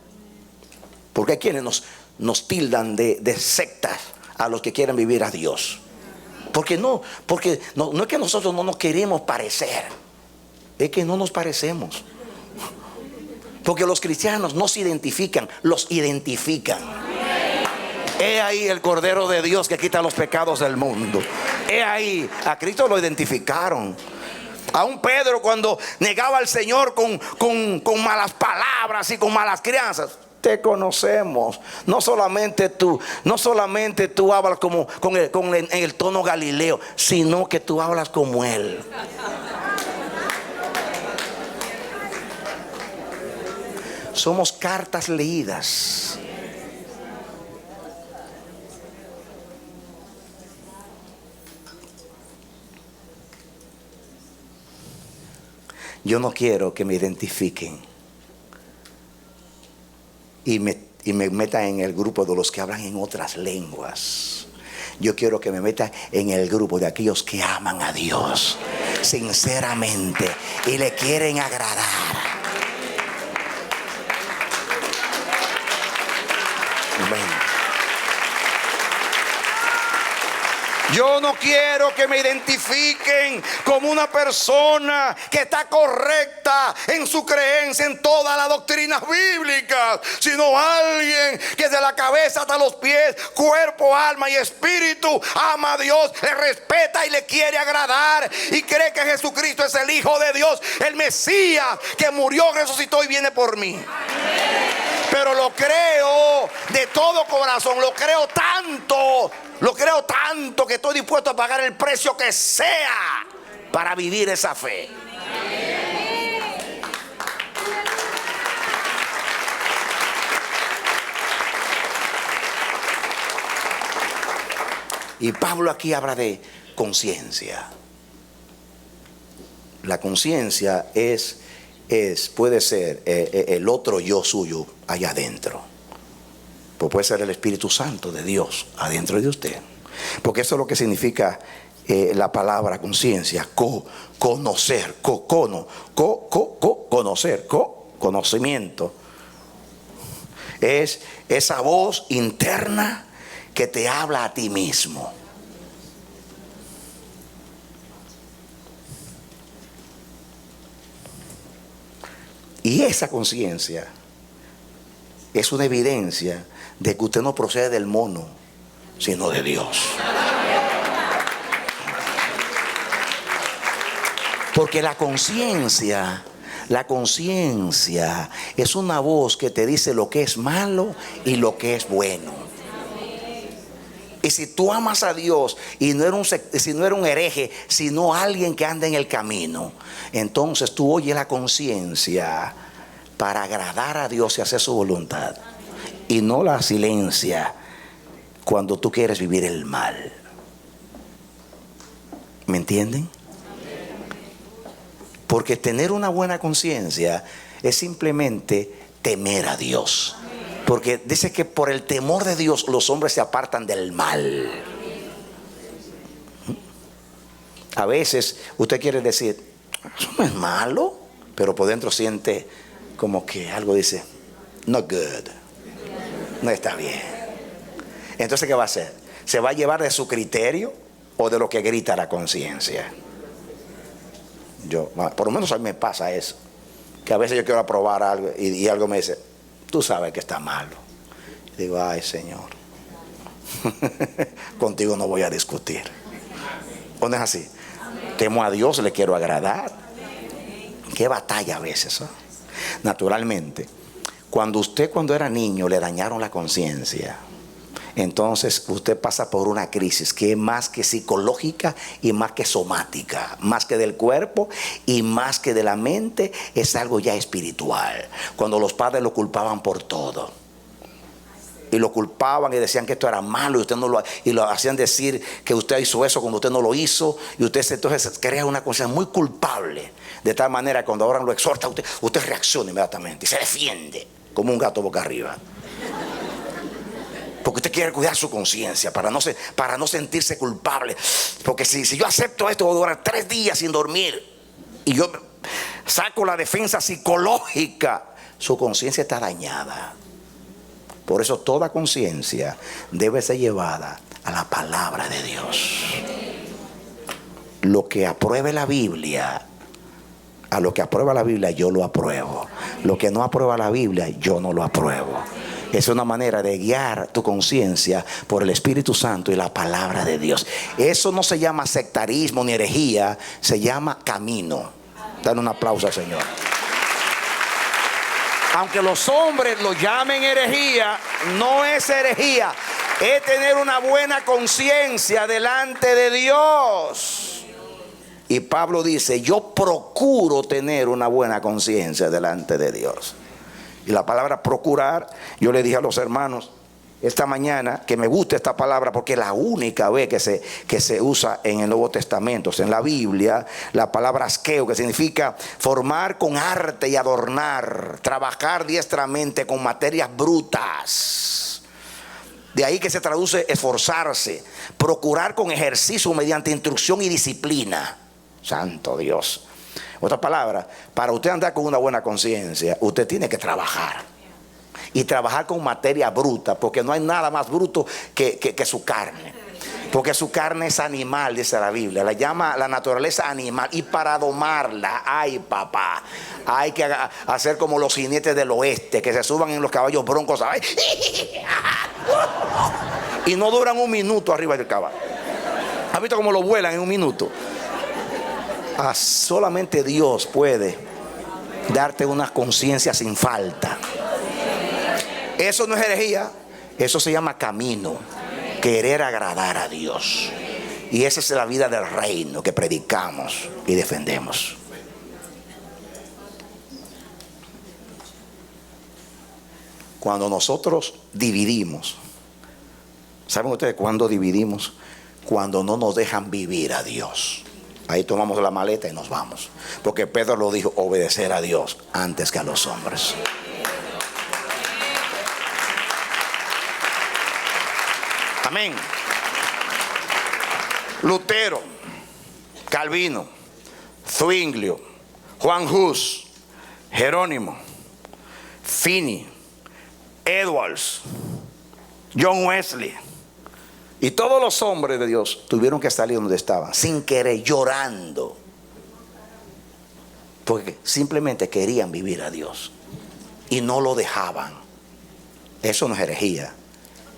Porque hay quienes nos tildan de sectas a los que quieren vivir a Dios. Porque no es que nosotros no nos queremos parecer, es que no nos parecemos. Porque los cristianos no se identifican, los identifican. He ahí el Cordero de Dios que quita los pecados del mundo. He ahí, a Cristo lo identificaron. A un Pedro, cuando negaba al Señor con malas palabras y con malas crianzas: te conocemos. No solamente tú hablas en el tono galileo, sino que tú hablas como Él. Somos cartas leídas. Yo no quiero que me identifiquen y me metan en el grupo de los que hablan en otras lenguas. Yo quiero que me metan en el grupo de aquellos que aman a Dios sinceramente y le quieren agradar. Amén. Yo no quiero que me identifiquen como una persona que está correcta en su creencia en todas las doctrinas bíblicas, sino alguien que de la cabeza hasta los pies, cuerpo, alma y espíritu ama a Dios, le respeta y le quiere agradar y cree que Jesucristo es el Hijo de Dios, el Mesías que murió, resucitó y viene por mí. Pero lo creo de todo corazón, lo creo tanto que estoy dispuesto a pagar el precio que sea para vivir esa fe. Y Pablo aquí habla de conciencia. La conciencia puede ser el otro yo suyo allá adentro. Pues puede ser el Espíritu Santo de Dios adentro de usted. Porque eso es lo que significa la palabra conciencia, conocer, conocimiento. Es esa voz interna que te habla a ti mismo. Y esa conciencia es una evidencia de que usted no procede del mono, sino de Dios. Porque la conciencia es una voz que te dice lo que es malo y lo que es bueno. Y si tú amas a Dios y no eres un hereje, sino alguien que anda en el camino, entonces tú oyes la conciencia para agradar a Dios y hacer su voluntad, y no la silencia cuando tú quieres vivir el mal. ¿Me entienden? Porque tener una buena conciencia es simplemente temer a Dios. Porque dice que por el temor de Dios los hombres se apartan del mal. A veces usted quiere decir, eso no es malo, pero por dentro siente como que algo dice, not good, no está bien. Entonces, ¿qué va a hacer? ¿Se va a llevar de su criterio o de lo que grita la conciencia? Por lo menos a mí me pasa eso, que a veces yo quiero aprobar algo y algo me dice, tú sabes que está malo. Digo, ay Señor, contigo no voy a discutir. ¿O no es así? Temo a Dios, le quiero agradar. Qué batalla a veces, ¿eh? Naturalmente, cuando era niño le dañaron la conciencia, entonces usted pasa por una crisis que es más que psicológica y más que somática, más que del cuerpo y más que de la mente, es algo ya espiritual. Cuando los padres lo culpaban por todo, y lo culpaban y decían que esto era malo, y lo hacían decir que usted hizo eso cuando usted no lo hizo, y usted entonces crea una conciencia muy culpable, de tal manera que cuando ahora lo exhorta, usted reacciona inmediatamente y se defiende como un gato boca arriba. Porque usted quiere cuidar su conciencia para no sentirse culpable. Porque si yo acepto esto, voy a durar 3 días sin dormir, y yo saco la defensa psicológica, su conciencia está dañada. Por eso toda conciencia debe ser llevada a la palabra de Dios. Lo que apruebe la Biblia, a lo que aprueba la Biblia yo lo apruebo. Lo que no aprueba la Biblia yo no lo apruebo. Es una manera de guiar tu conciencia por el Espíritu Santo y la palabra de Dios. Eso no se llama sectarismo ni herejía, se llama camino. Dale un aplauso al Señor. Aunque los hombres lo llamen herejía, no es herejía. Es tener una buena conciencia delante de Dios. Y Pablo dice, yo procuro tener una buena conciencia delante de Dios. Y la palabra procurar, yo le dije a los hermanos esta mañana que me gusta esta palabra porque es la única vez que se usa en el Nuevo Testamento. O sea, en la Biblia, la palabra askeo, que significa formar con arte y adornar, trabajar diestramente con materias brutas. De ahí que se traduce esforzarse, procurar con ejercicio mediante instrucción y disciplina. Santo Dios. Otra palabra, para usted andar con una buena conciencia, usted tiene que trabajar. Y trabajar con materia bruta, porque no hay nada más bruto que su carne. Porque su carne es animal, dice la Biblia. La llama la naturaleza animal. Y para domarla, ay papá, hay que hacer como los jinetes del oeste, que se suban en los caballos broncos, ¿sabes? Y no duran un minuto arriba del caballo. ¿Has visto cómo lo vuelan en un minuto? Solamente Dios puede darte una conciencia sin falta. Eso no es herejía, eso se llama camino. Querer agradar a Dios. Y esa es la vida del reino que predicamos y defendemos. Cuando nosotros dividimos, ¿saben ustedes cuándo dividimos? Cuando no nos dejan vivir a Dios. Ahí tomamos la maleta y nos vamos. Porque Pedro lo dijo, obedecer a Dios antes que a los hombres. Amén. Lutero, Calvino, Zwinglio, Juan Hus, Jerónimo, Finney, Edwards, John Wesley y todos los hombres de Dios tuvieron que salir donde estaban, sin querer, llorando, porque simplemente querían vivir a Dios y no lo dejaban. Eso no es herejía,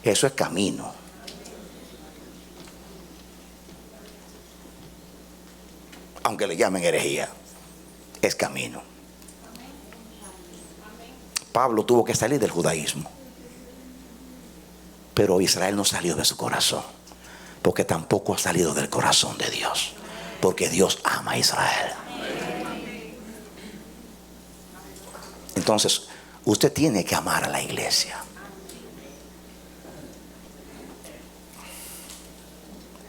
eso es camino. Aunque le llamen herejía, es camino. Pablo tuvo que salir del judaísmo, pero Israel no salió de su corazón, porque tampoco ha salido del corazón de Dios, porque Dios ama a Israel. Entonces usted tiene que amar a la iglesia.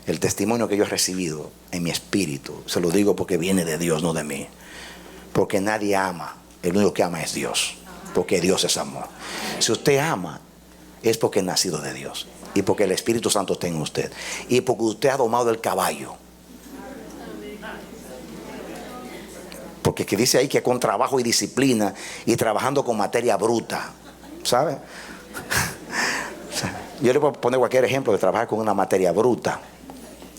El testimonio que yo he recibido en mi espíritu, se lo digo porque viene de Dios, no de mí. Porque nadie ama, el único que ama es Dios, porque Dios es amor. Si usted ama, es porque es nacido de Dios, y porque el Espíritu Santo está en usted, y porque usted ha domado el caballo. Porque que dice ahí que con trabajo y disciplina, y trabajando con materia bruta, ¿sabe? Yo le puedo poner cualquier ejemplo de trabajar con una materia bruta.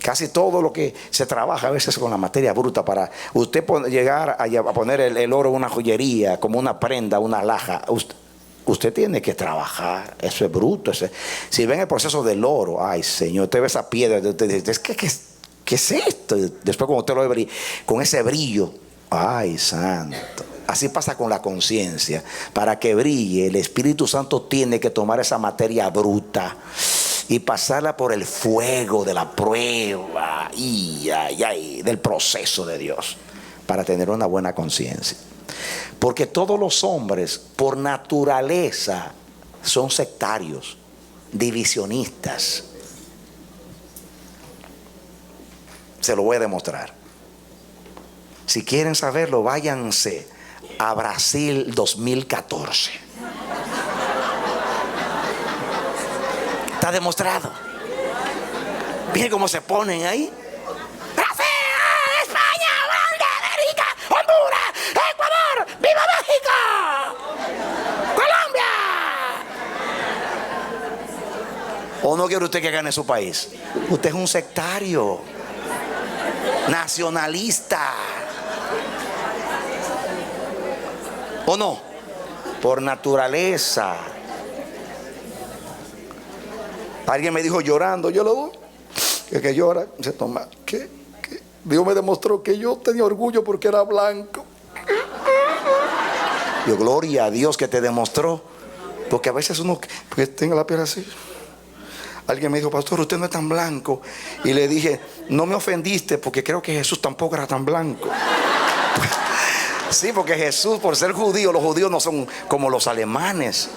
Casi todo lo que se trabaja a veces con la materia bruta, para usted llegar a poner el oro en una joyería, como una prenda, una alhaja. Usted tiene que trabajar. Eso es bruto. Si ven el proceso del oro, ay Señor, usted ve esa piedra, usted dice, ¿qué es esto? Y después cuando usted lo ve con ese brillo, ay santo. Así pasa con la conciencia. Para que brille, el Espíritu Santo tiene que tomar esa materia bruta y pasarla por el fuego de la prueba del proceso de Dios, para tener una buena conciencia. Porque todos los hombres por naturaleza son sectarios, divisionistas. Se lo voy a demostrar. Si quieren saberlo, váyanse a Brasil 2014. Está demostrado. Miren cómo se ponen ahí. Brasil, España, Holanda, América, Honduras, Ecuador, ¡viva México! ¡Colombia! ¿O no quiere usted que gane su país? Usted es un sectario, nacionalista. ¿O no? Por naturaleza. Alguien me dijo llorando, yo lo doy. Que llora, se toma. ¿Qué? Dios me demostró que yo tenía orgullo porque era blanco. Yo, gloria a Dios que te demostró. Porque a veces uno, porque tenga la piel así. Alguien me dijo, pastor, usted no es tan blanco. Y le dije, no me ofendiste, porque creo que Jesús tampoco era tan blanco. Sí, porque Jesús, por ser judío, los judíos no son como los alemanes,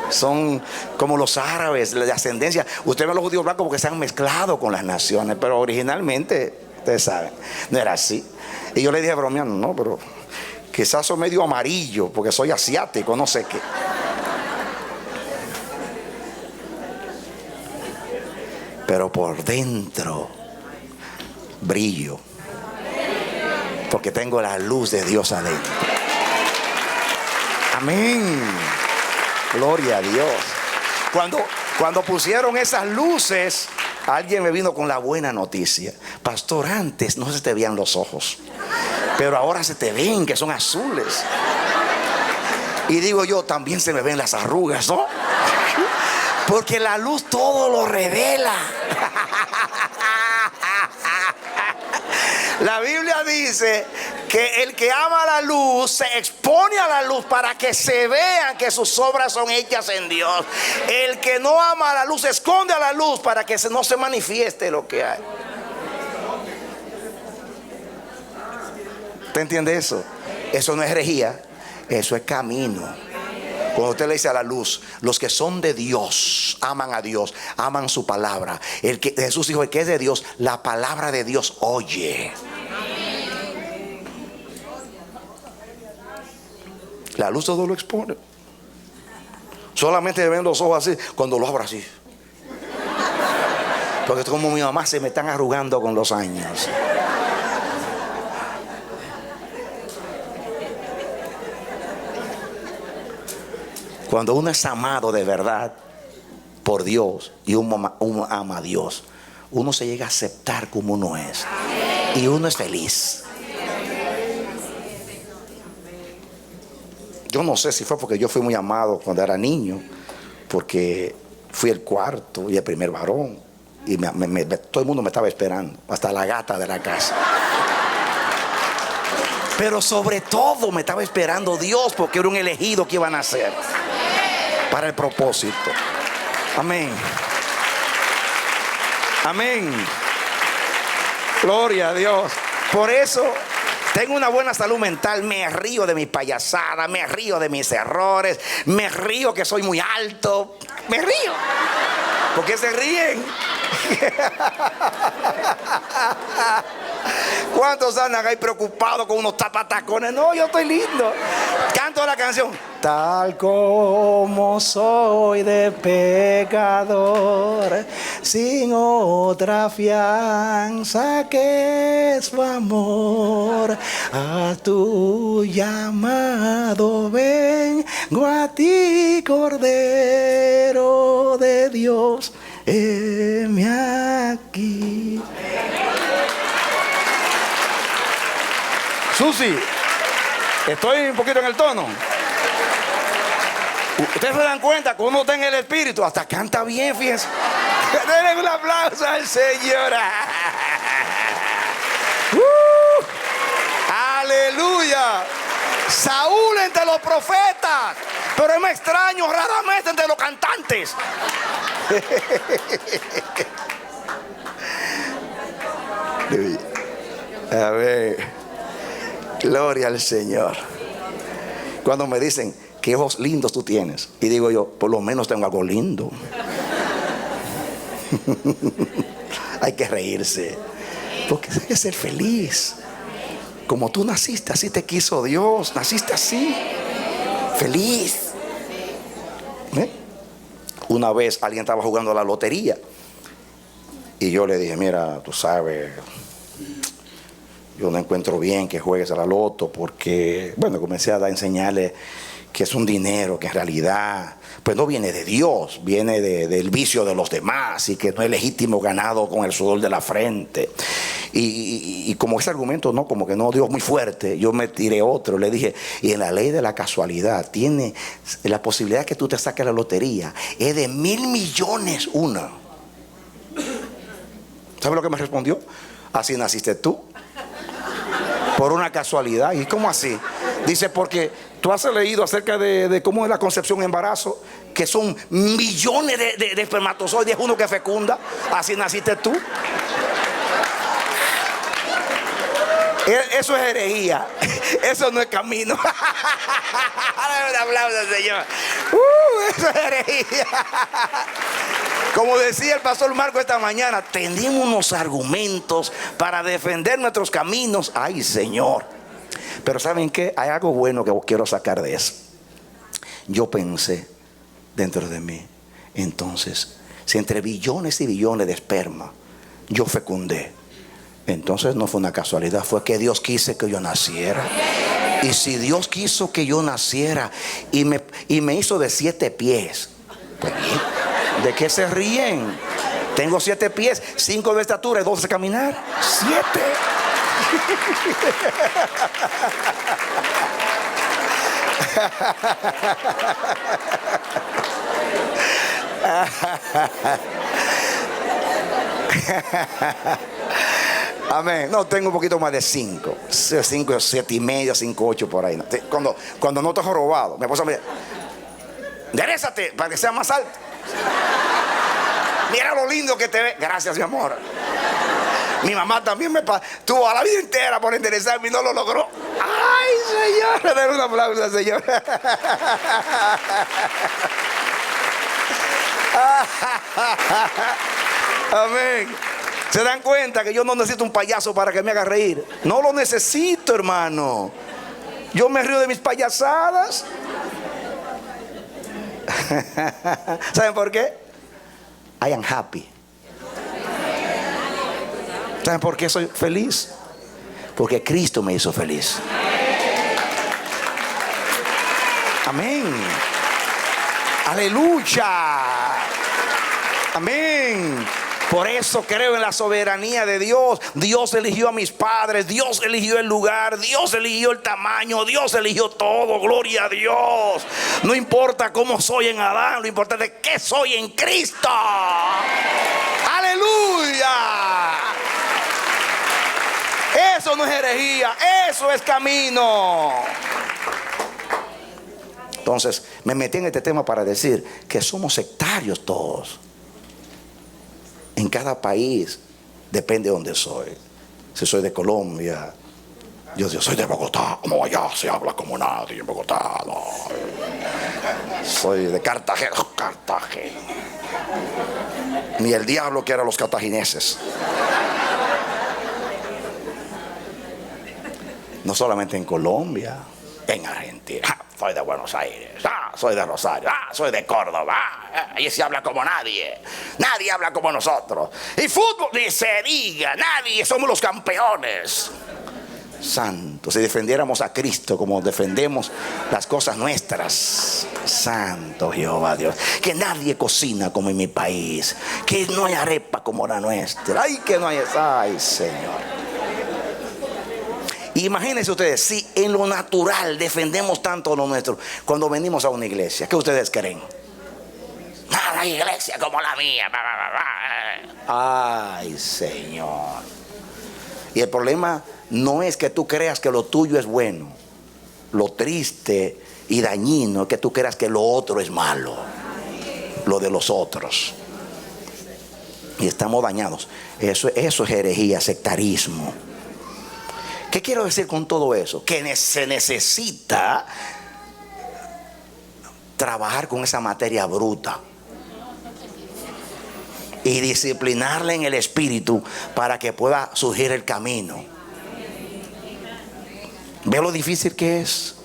son como los árabes, de ascendencia. Usted ve a los judíos blancos porque se han mezclado con las naciones, pero originalmente, ustedes saben, no era así. Y yo le dije bromeando, no, pero quizás soy medio amarillo porque soy asiático, no sé qué. Pero por dentro brillo, porque tengo la luz de Dios adentro. Amén. Gloria a Dios. Cuando pusieron esas luces, alguien me vino con la buena noticia. Pastor, antes no se te veían los ojos, pero ahora se te ven, que son azules. Y digo yo, también se me ven las arrugas, ¿no? Porque la luz todo lo revela. La Biblia dice que el que ama la luz se expone a la luz para que se vean que sus obras son hechas en Dios. El que no ama la luz se esconde a la luz para que no se manifieste lo que hay. ¿Usted entiende eso? Eso no es herejía, eso es camino. Cuando usted le dice a la luz, los que son de Dios, aman a Dios, aman su palabra. Jesús dijo, el que es de Dios, la palabra de Dios oye. La luz todo lo expone. Solamente ven los ojos así, cuando lo abra así. Porque como mi mamá se me están arrugando con los años. Cuando uno es amado de verdad por Dios y uno ama a Dios, uno se llega a aceptar como uno es. Y uno es feliz. Yo no sé si fue porque yo fui muy amado cuando era niño, porque fui el cuarto y el primer varón, y todo el mundo me estaba esperando, hasta la gata de la casa. Pero sobre todo me estaba esperando Dios, porque era un elegido que iban a nacer para el propósito. Amén. Amén. Gloria a Dios. Por eso tengo una buena salud mental. Me río de mis payasadas, me río de mis errores, me río que soy muy alto. Me río. ¿Por qué se ríen? ¿Cuántos andan ahí preocupados con unos tapatacones? No, yo estoy lindo. Canto la canción. Tal como soy de pecador, sin otra fianza que su amor, a tu llamado vengo a ti, Cordero de Dios, heme aquí. Susi, estoy un poquito en el tono. Ustedes se dan cuenta que uno está en el espíritu, hasta canta bien, fíjense. Denle un aplauso al Señor. Aleluya. Saúl entre los profetas, pero es más extraño raramente entre los cantantes. A ver, gloria al Señor. Cuando me dicen, ¿qué ojos lindos tú tienes? Y digo yo, por lo menos tengo algo lindo. Hay que reírse, porque hay que ser feliz. Como tú naciste, así te quiso Dios. Naciste así, feliz. Una vez alguien estaba jugando a la lotería y yo le dije, mira, tú sabes, yo no encuentro bien que juegues a la loto, porque, bueno, comencé a enseñarle que es un dinero que en realidad pues no viene de Dios, viene del vicio de los demás, y que no es legítimo ganado con el sudor de la frente. Y como ese argumento no, como que no dio muy fuerte, yo me tiré otro. Le dije, y en la ley de la casualidad tiene la posibilidad que tú te saques la lotería, es de 1,000 millones una. ¿Sabe lo que me respondió? Así naciste tú, por una casualidad. ¿Y cómo así? Dice, porque tú has leído acerca de cómo es la concepción y embarazo, que son millones de espermatozoides, uno que fecunda. Así naciste tú. Eso es herejía. Eso no es camino. Dale un aplauso al Señor. Eso es herejía. Como decía el pastor Marco esta mañana, tenemos unos argumentos para defender nuestros caminos. Ay, Señor. Pero ¿saben qué? Hay algo bueno que quiero sacar de eso. Yo pensé dentro de mí, entonces, si entre billones y billones de esperma yo fecundé, entonces no fue una casualidad, fue que Dios quiso que yo naciera. Y si Dios quiso que yo naciera y me hizo de 7 pies, pues, ¿de qué se ríen? Tengo 7 pies, 5 de estatura y 2 de caminar. 7. Amén. No, tengo un poquito más de 5. 5, 7 y medio, 5, 8 por ahí. Cuando no te has robado, mi esposa me dice, enderezate para que sea más alto. Mira lo lindo que te ve. Gracias, mi amor. Mi mamá también tuvo a la vida entera por enderezarme y no lo logró. Ay, Señor, dale un aplauso al Señor. Amén. ¿Se dan cuenta que yo no necesito un payaso para que me haga reír? No lo necesito, hermano. Yo me río de mis payasadas. ¿Saben por qué? I am happy. ¿Saben por qué soy feliz? Porque Cristo me hizo feliz. Amén. Aleluya. Amén. Por eso creo en la soberanía de Dios. Dios eligió a mis padres, Dios eligió el lugar, Dios eligió el tamaño, Dios eligió todo. Gloria a Dios. No importa cómo soy en Adán, lo importante es que soy en Cristo. Aleluya. Eso no es herejía, eso es camino. Entonces me metí en este tema para decir que somos sectarios todos. En cada país depende de dónde soy. Si soy de Colombia, yo soy de Bogotá. Como allá se habla como nadie en Bogotá. No. Soy de Cartagena. Cartagena. Ni el diablo quiere a los cartagineses. No solamente en Colombia, en Argentina. Soy de Buenos Aires, soy de Rosario, soy de Córdoba. Allí se habla como nadie. Nadie habla como nosotros. Y fútbol ni se diga, nadie, somos los campeones. Santo, si defendiéramos a Cristo como defendemos las cosas nuestras. Santo Jehová Dios. Que nadie cocina como en mi país. Que no hay arepa como la nuestra. Ay, que no hay esa. Ay, Señor. Imagínense ustedes, si en lo natural defendemos tanto lo nuestro, cuando venimos a una iglesia, ¿qué ustedes creen? Nada, iglesia como la mía. Ay, Señor. Y el problema no es que tú creas que lo tuyo es bueno. Lo triste y dañino es que tú creas que lo otro es malo. Lo de los otros. Y estamos dañados. Eso es herejía, sectarismo. ¿Qué quiero decir con todo eso? Que se necesita trabajar con esa materia bruta y disciplinarla en el espíritu para que pueda surgir el camino. ¿Ve lo difícil que es?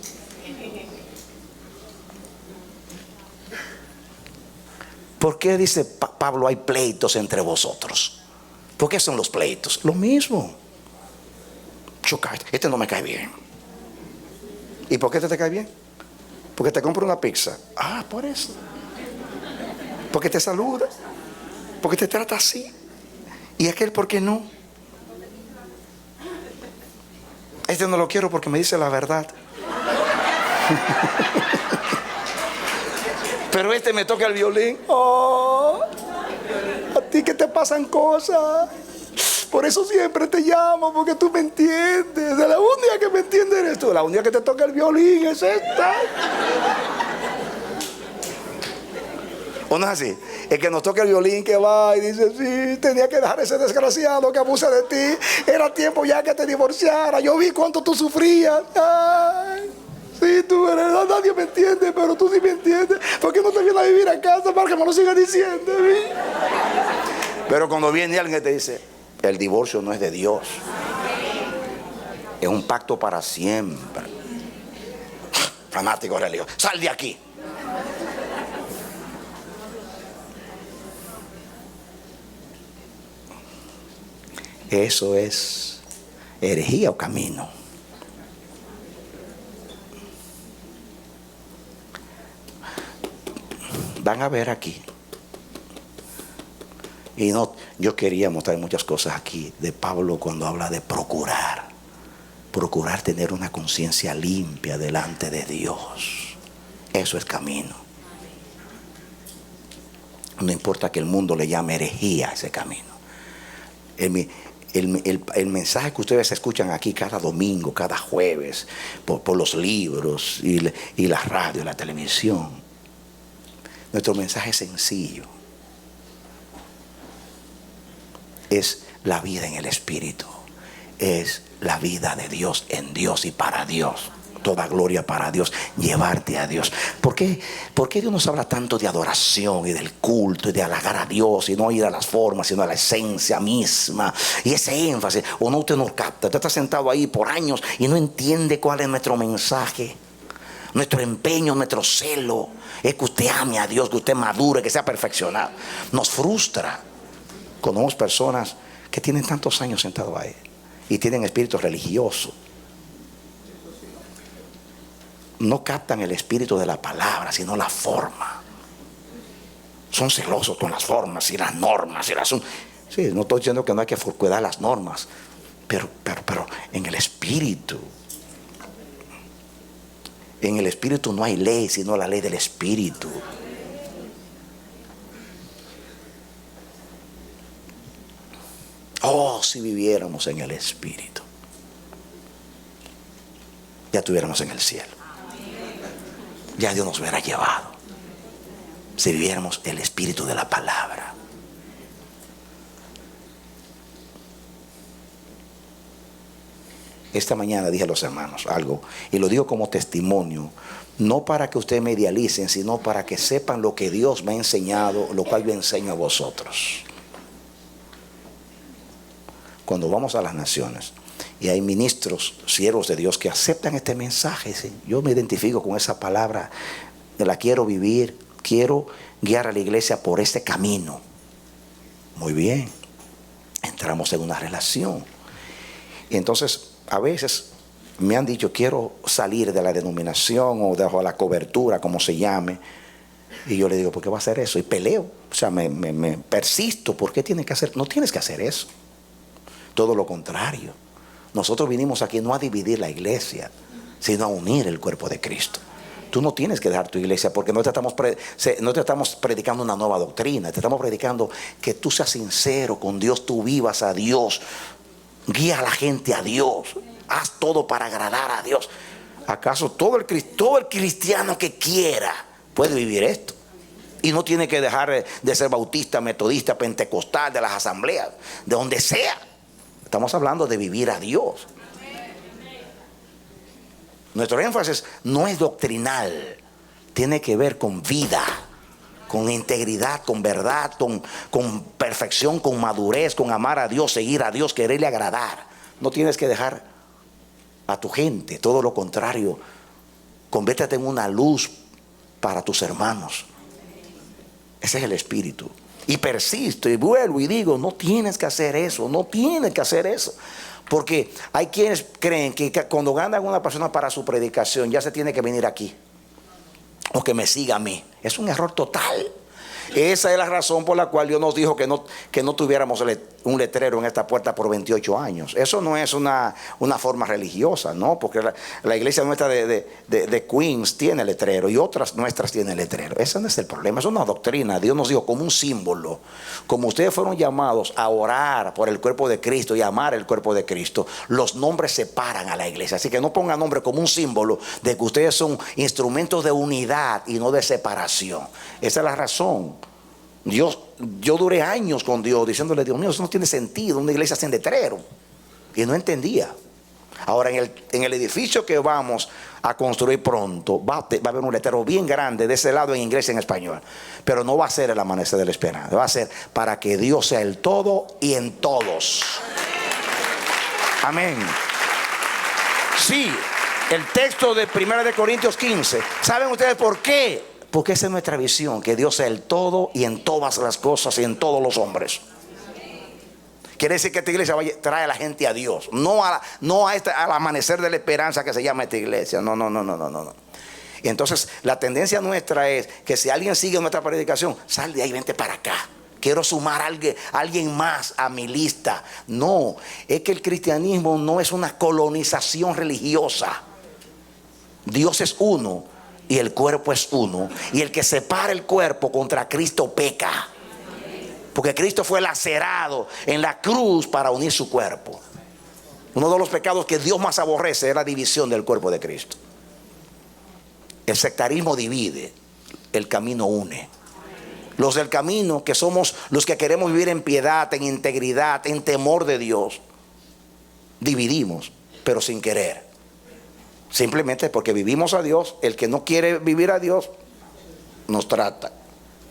¿Por qué dice Pablo hay pleitos entre vosotros? ¿Por qué son los pleitos? Lo mismo. Este no me cae bien. ¿Y por qué te cae bien? Porque te compro una pizza. Por eso. Porque te saluda. Porque te trata así. ¿Y aquel por qué no? Este no lo quiero porque me dice la verdad. Pero este me toca el violín. A ti que te pasan cosas. Por eso siempre te llamo, porque tú me entiendes. La única que me entiende eres tú. La única que te toca el violín es esta. ¿O no es así? El que nos toca el violín que va y dice, sí, tenía que dejar ese desgraciado que abusa de ti. Era tiempo ya que te divorciara. Yo vi cuánto tú sufrías. Ay, sí, tú eres, nadie me entiende, pero tú sí me entiendes. ¿Por qué no te vienes a vivir a casa para que me lo sigas diciendo? ¿Sí? Pero cuando viene alguien que te dice, el divorcio no es de Dios. Es un pacto para siempre. Fanático religioso. Sal de aquí. Eso es herejía o camino. Van a ver aquí. Y no, yo quería mostrar muchas cosas aquí de Pablo cuando habla de procurar tener una conciencia limpia delante de Dios. Eso es camino. No importa que el mundo le llame herejía a ese camino. El mensaje que ustedes escuchan aquí cada domingo, cada jueves, por los libros y la radio, la televisión, nuestro mensaje es sencillo. Es la vida en el Espíritu. Es la vida de Dios en Dios y para Dios. Toda gloria para Dios. Llevarte a Dios. ¿Por qué Dios nos habla tanto de adoración y del culto y de halagar a Dios y no ir a las formas sino a la esencia misma? Y ese énfasis. O no, usted no capta. Usted está sentado ahí por años y no entiende cuál es nuestro mensaje. Nuestro empeño, nuestro celo es que usted ame a Dios, que usted madure, que sea perfeccionado. Nos frustra. Conocemos personas que tienen tantos años sentados ahí y tienen espíritu religioso. No captan el espíritu de la palabra, sino la forma. Son celosos con las formas y las normas y las... Sí, no estoy diciendo que no hay que cuidar las normas, pero en el espíritu. En el espíritu no hay ley, sino la ley del espíritu. Oh, si viviéramos en el espíritu, ya estuviéramos en el cielo. Ya Dios nos hubiera llevado. Si viviéramos el espíritu de la palabra. Esta mañana dije a los hermanos algo, y lo digo como testimonio, no para que ustedes me idealicen, sino para que sepan lo que Dios me ha enseñado, lo cual yo enseño a vosotros. Cuando vamos a las naciones y hay ministros, siervos de Dios que aceptan este mensaje, dicen, yo me identifico con esa palabra, la quiero vivir, quiero guiar a la iglesia por este camino. Muy bien, entramos en una relación. Y entonces a veces me han dicho, quiero salir de la denominación o de la cobertura, como se llame. Y yo le digo, ¿por qué va a hacer eso? Y peleo, o sea, me persisto. ¿Por qué tienes que hacer? No tienes que hacer eso. Todo lo contrario. Nosotros vinimos aquí no a dividir la iglesia, sino a unir el cuerpo de Cristo. Tú no tienes que dejar tu iglesia porque no te estamos predicando una nueva doctrina. Te estamos predicando que tú seas sincero con Dios, tú vivas a Dios, guía a la gente a Dios, haz todo para agradar a Dios. ¿Acaso todo el cristiano que quiera puede vivir esto? Y no tiene que dejar de ser bautista, metodista, pentecostal, de las asambleas, de donde sea. Estamos hablando de vivir a Dios. Nuestro énfasis no es doctrinal, tiene que ver con vida, con integridad, con verdad, con perfección, con madurez, con amar a Dios, seguir a Dios, quererle agradar. No tienes que dejar a tu gente, todo lo contrario, conviértete en una luz para tus hermanos. Ese es el espíritu. Y persisto y vuelvo y digo, no tienes que hacer eso, no tienes que hacer eso. Porque hay quienes creen que cuando ganan a una persona para su predicación ya se tiene que venir aquí o que me siga a mí. Es un error total. Esa es la razón por la cual Dios nos dijo que no tuviéramos un letrero en esta puerta por 28 años. Eso no es una forma religiosa, ¿no? Porque la iglesia nuestra de Queens tiene letrero y otras nuestras tienen letrero. Ese no es el problema, es una doctrina. Dios nos dijo como un símbolo. Como ustedes fueron llamados a orar por el cuerpo de Cristo y amar el cuerpo de Cristo, los nombres separan a la iglesia. Así que no pongan nombre como un símbolo de que ustedes son instrumentos de unidad y no de separación. Esa es la razón. Yo duré años con Dios diciéndole, Dios mío, eso no tiene sentido, una iglesia sin letrero. Y no entendía. Ahora en el edificio que vamos a construir pronto va a haber un letrero bien grande de ese lado en inglés y en español. Pero no va a ser el amanecer de la esperanza, va a ser para que Dios sea el todo y en todos. Amén. Sí, el texto de 1 Corintios 15. ¿Saben ustedes por qué? Porque esa es nuestra visión, que Dios sea el todo y en todas las cosas y en todos los hombres. Quiere decir que esta iglesia trae a la gente a Dios, no al amanecer de la esperanza que se llama esta iglesia. No. Y entonces la tendencia nuestra es que si alguien sigue nuestra predicación, sal de ahí, vente para acá. Quiero sumar a alguien más a mi lista. No, es que el cristianismo no es una colonización religiosa. Dios es uno. Y el cuerpo es uno. Y el que separa el cuerpo contra Cristo peca. Porque Cristo fue lacerado en la cruz para unir su cuerpo. Uno de los pecados que Dios más aborrece es la división del cuerpo de Cristo. El sectarismo divide, el camino une. Los del camino, que somos los que queremos vivir en piedad, en integridad, en temor de Dios, dividimos, pero sin querer. Simplemente porque vivimos a Dios. El que no quiere vivir a Dios nos trata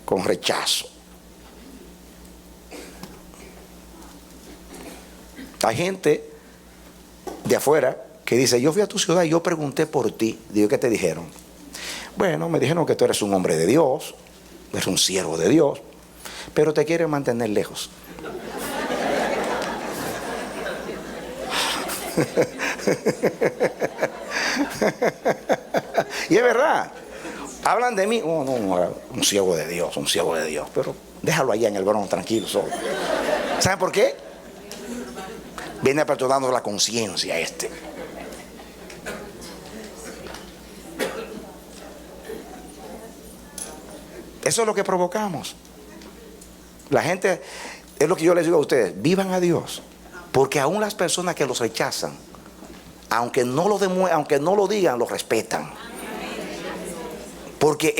con rechazo. Hay gente de afuera que dice, yo fui a tu ciudad y yo pregunté por ti. Digo, ¿qué te dijeron? Bueno, me dijeron que tú eres un hombre de Dios, eres un siervo de Dios, pero te quieren mantener lejos. Y es verdad. Hablan de mí, oh, no, un siervo de Dios, un siervo de Dios. Pero déjalo allá en el Bronx, tranquilo, solo. ¿Saben por qué? Viene perturbando la conciencia este. Eso es lo que provocamos. La gente, es lo que yo les digo a ustedes, vivan a Dios. Porque aún las personas que los rechazan, aunque no lo digan, lo respetan. Porque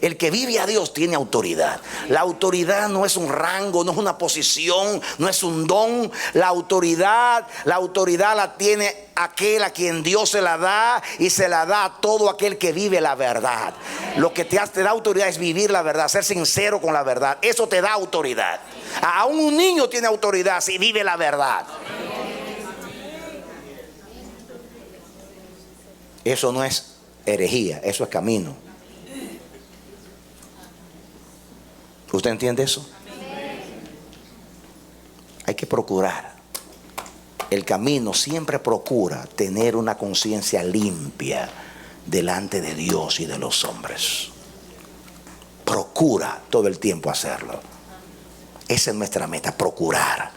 el que vive a Dios tiene autoridad. La autoridad no es un rango, no es una posición, no es un don. La autoridad la tiene aquel a quien Dios se la da, y se la da a todo aquel que vive la verdad. Lo que te da autoridad es vivir la verdad, ser sincero con la verdad. Eso te da autoridad. Aún un niño tiene autoridad si vive la verdad. Eso no es herejía, eso es camino. ¿Usted entiende eso? Hay que procurar. El camino siempre procura tener una conciencia limpia delante de Dios y de los hombres. Procura todo el tiempo hacerlo. Esa es nuestra meta, procurar.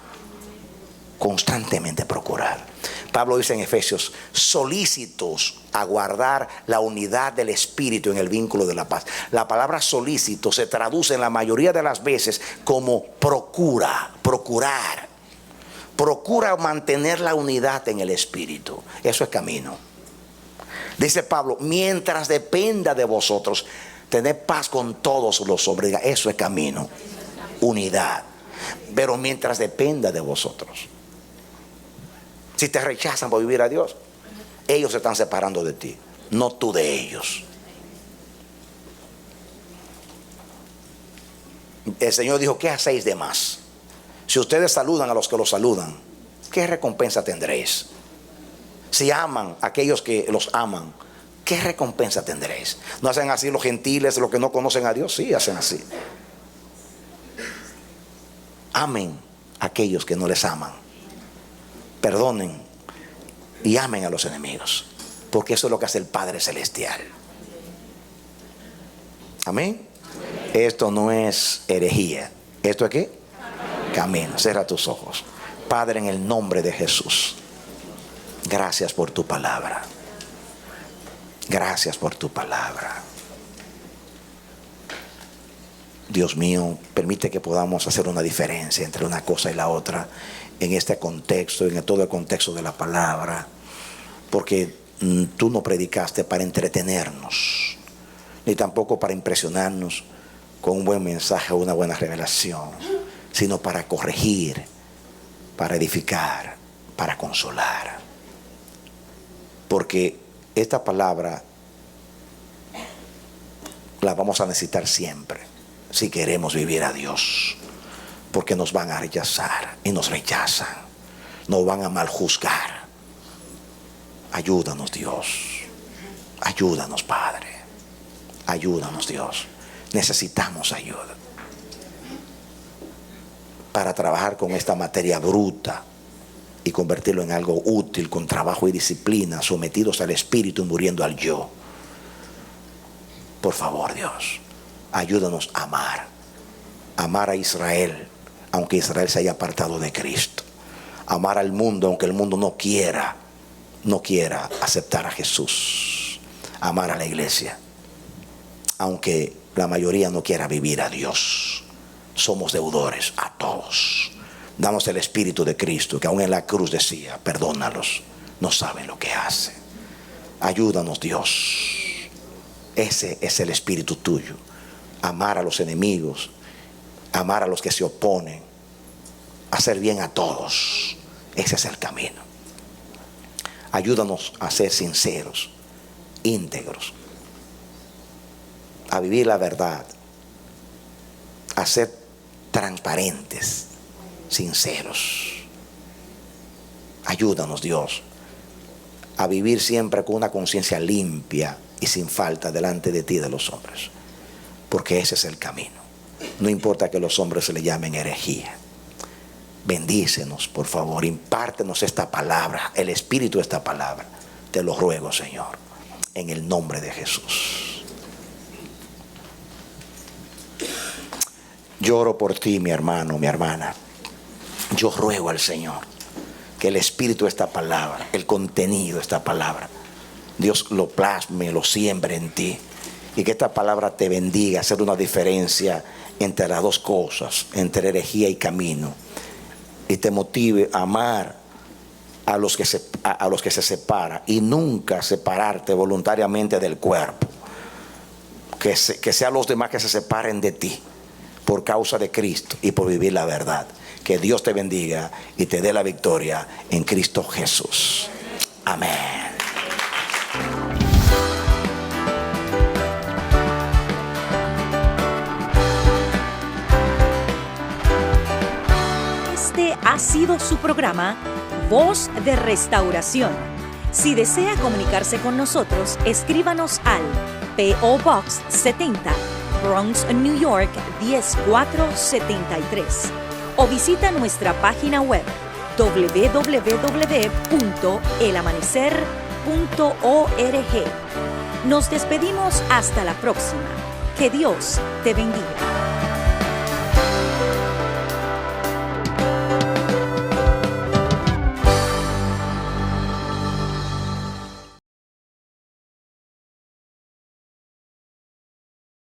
Constantemente procurar. Pablo dice en Efesios, solícitos a guardar la unidad del Espíritu en el vínculo de la paz. La palabra solícito se traduce en la mayoría de las veces como procurar. Procura mantener la unidad en el Espíritu. Eso es camino. Dice Pablo, mientras dependa de vosotros, tened paz con todos los hombres. Eso es camino. Unidad. Pero mientras dependa de vosotros. Si te rechazan por vivir a Dios, ellos se están separando de ti, no tú de ellos. El Señor dijo, ¿qué hacéis de más? Si ustedes saludan a los que los saludan, ¿qué recompensa tendréis? Si aman a aquellos que los aman, ¿qué recompensa tendréis? ¿No hacen así los gentiles, los que no conocen a Dios? Sí, hacen así. Amen a aquellos que no les aman. Perdonen y amen a los enemigos, porque eso es lo que hace el Padre Celestial. Amén. Esto no es herejía. ¿Esto es qué? Camino. Cierra tus ojos. Padre, en el nombre de Jesús, gracias por tu palabra. Gracias por tu palabra. Dios mío, permite que podamos hacer una diferencia entre una cosa y la otra en este contexto, en todo el contexto de la palabra, porque tú no predicaste para entretenernos, ni tampoco para impresionarnos con un buen mensaje o una buena revelación, sino para corregir, para edificar, para consolar. Porque esta palabra la vamos a necesitar siempre si queremos vivir a Dios. Porque nos van a rechazar y nos rechazan. Nos van a mal juzgar. Ayúdanos, Dios. Ayúdanos, Padre. Ayúdanos, Dios. Necesitamos ayuda para trabajar con esta materia bruta y convertirlo en algo útil, con trabajo y disciplina, sometidos al Espíritu y muriendo al yo. Por favor, Dios, ayúdanos a amar a Israel, aunque Israel se haya apartado de Cristo. Amar al mundo, aunque el mundo no quiera aceptar a Jesús. Amar a la iglesia, aunque la mayoría no quiera vivir a Dios. Somos deudores a todos. Damos el Espíritu de Cristo, que aún en la cruz decía, perdónalos, no saben lo que hacen. Ayúdanos, Dios. Ese es el Espíritu tuyo. Amar a los enemigos, amar a los que se oponen, hacer bien a todos. Ese es el camino. Ayúdanos a ser sinceros, íntegros, a vivir la verdad, a ser transparentes, sinceros. Ayúdanos, Dios, a vivir siempre con una conciencia limpia y sin falta delante de ti y de los hombres, porque ese es el camino. No importa que los hombres se le llamen herejía. Bendícenos, por favor, impártenos esta palabra, el espíritu de esta palabra. Te lo ruego, Señor, en el nombre de Jesús. Lloro por ti, mi hermano, mi hermana. Yo ruego al Señor que el espíritu de esta palabra, el contenido de esta palabra, Dios lo plasme, lo siembre en ti, y que esta palabra te bendiga, hacer una diferencia entre las dos cosas, entre herejía y camino, y te motive a amar a los que se separan y nunca separarte voluntariamente del cuerpo. Que sean los demás que se separen de ti por causa de Cristo y por vivir la verdad. Que Dios te bendiga y te dé la victoria en Cristo Jesús. Amén. Este ha sido su programa Voz de Restauración. Si desea comunicarse con nosotros, escríbanos al P.O. Box 70, Bronx, New York 10473, o visita nuestra página web www.elamanecer.org. Nos despedimos hasta la próxima. Que Dios te bendiga.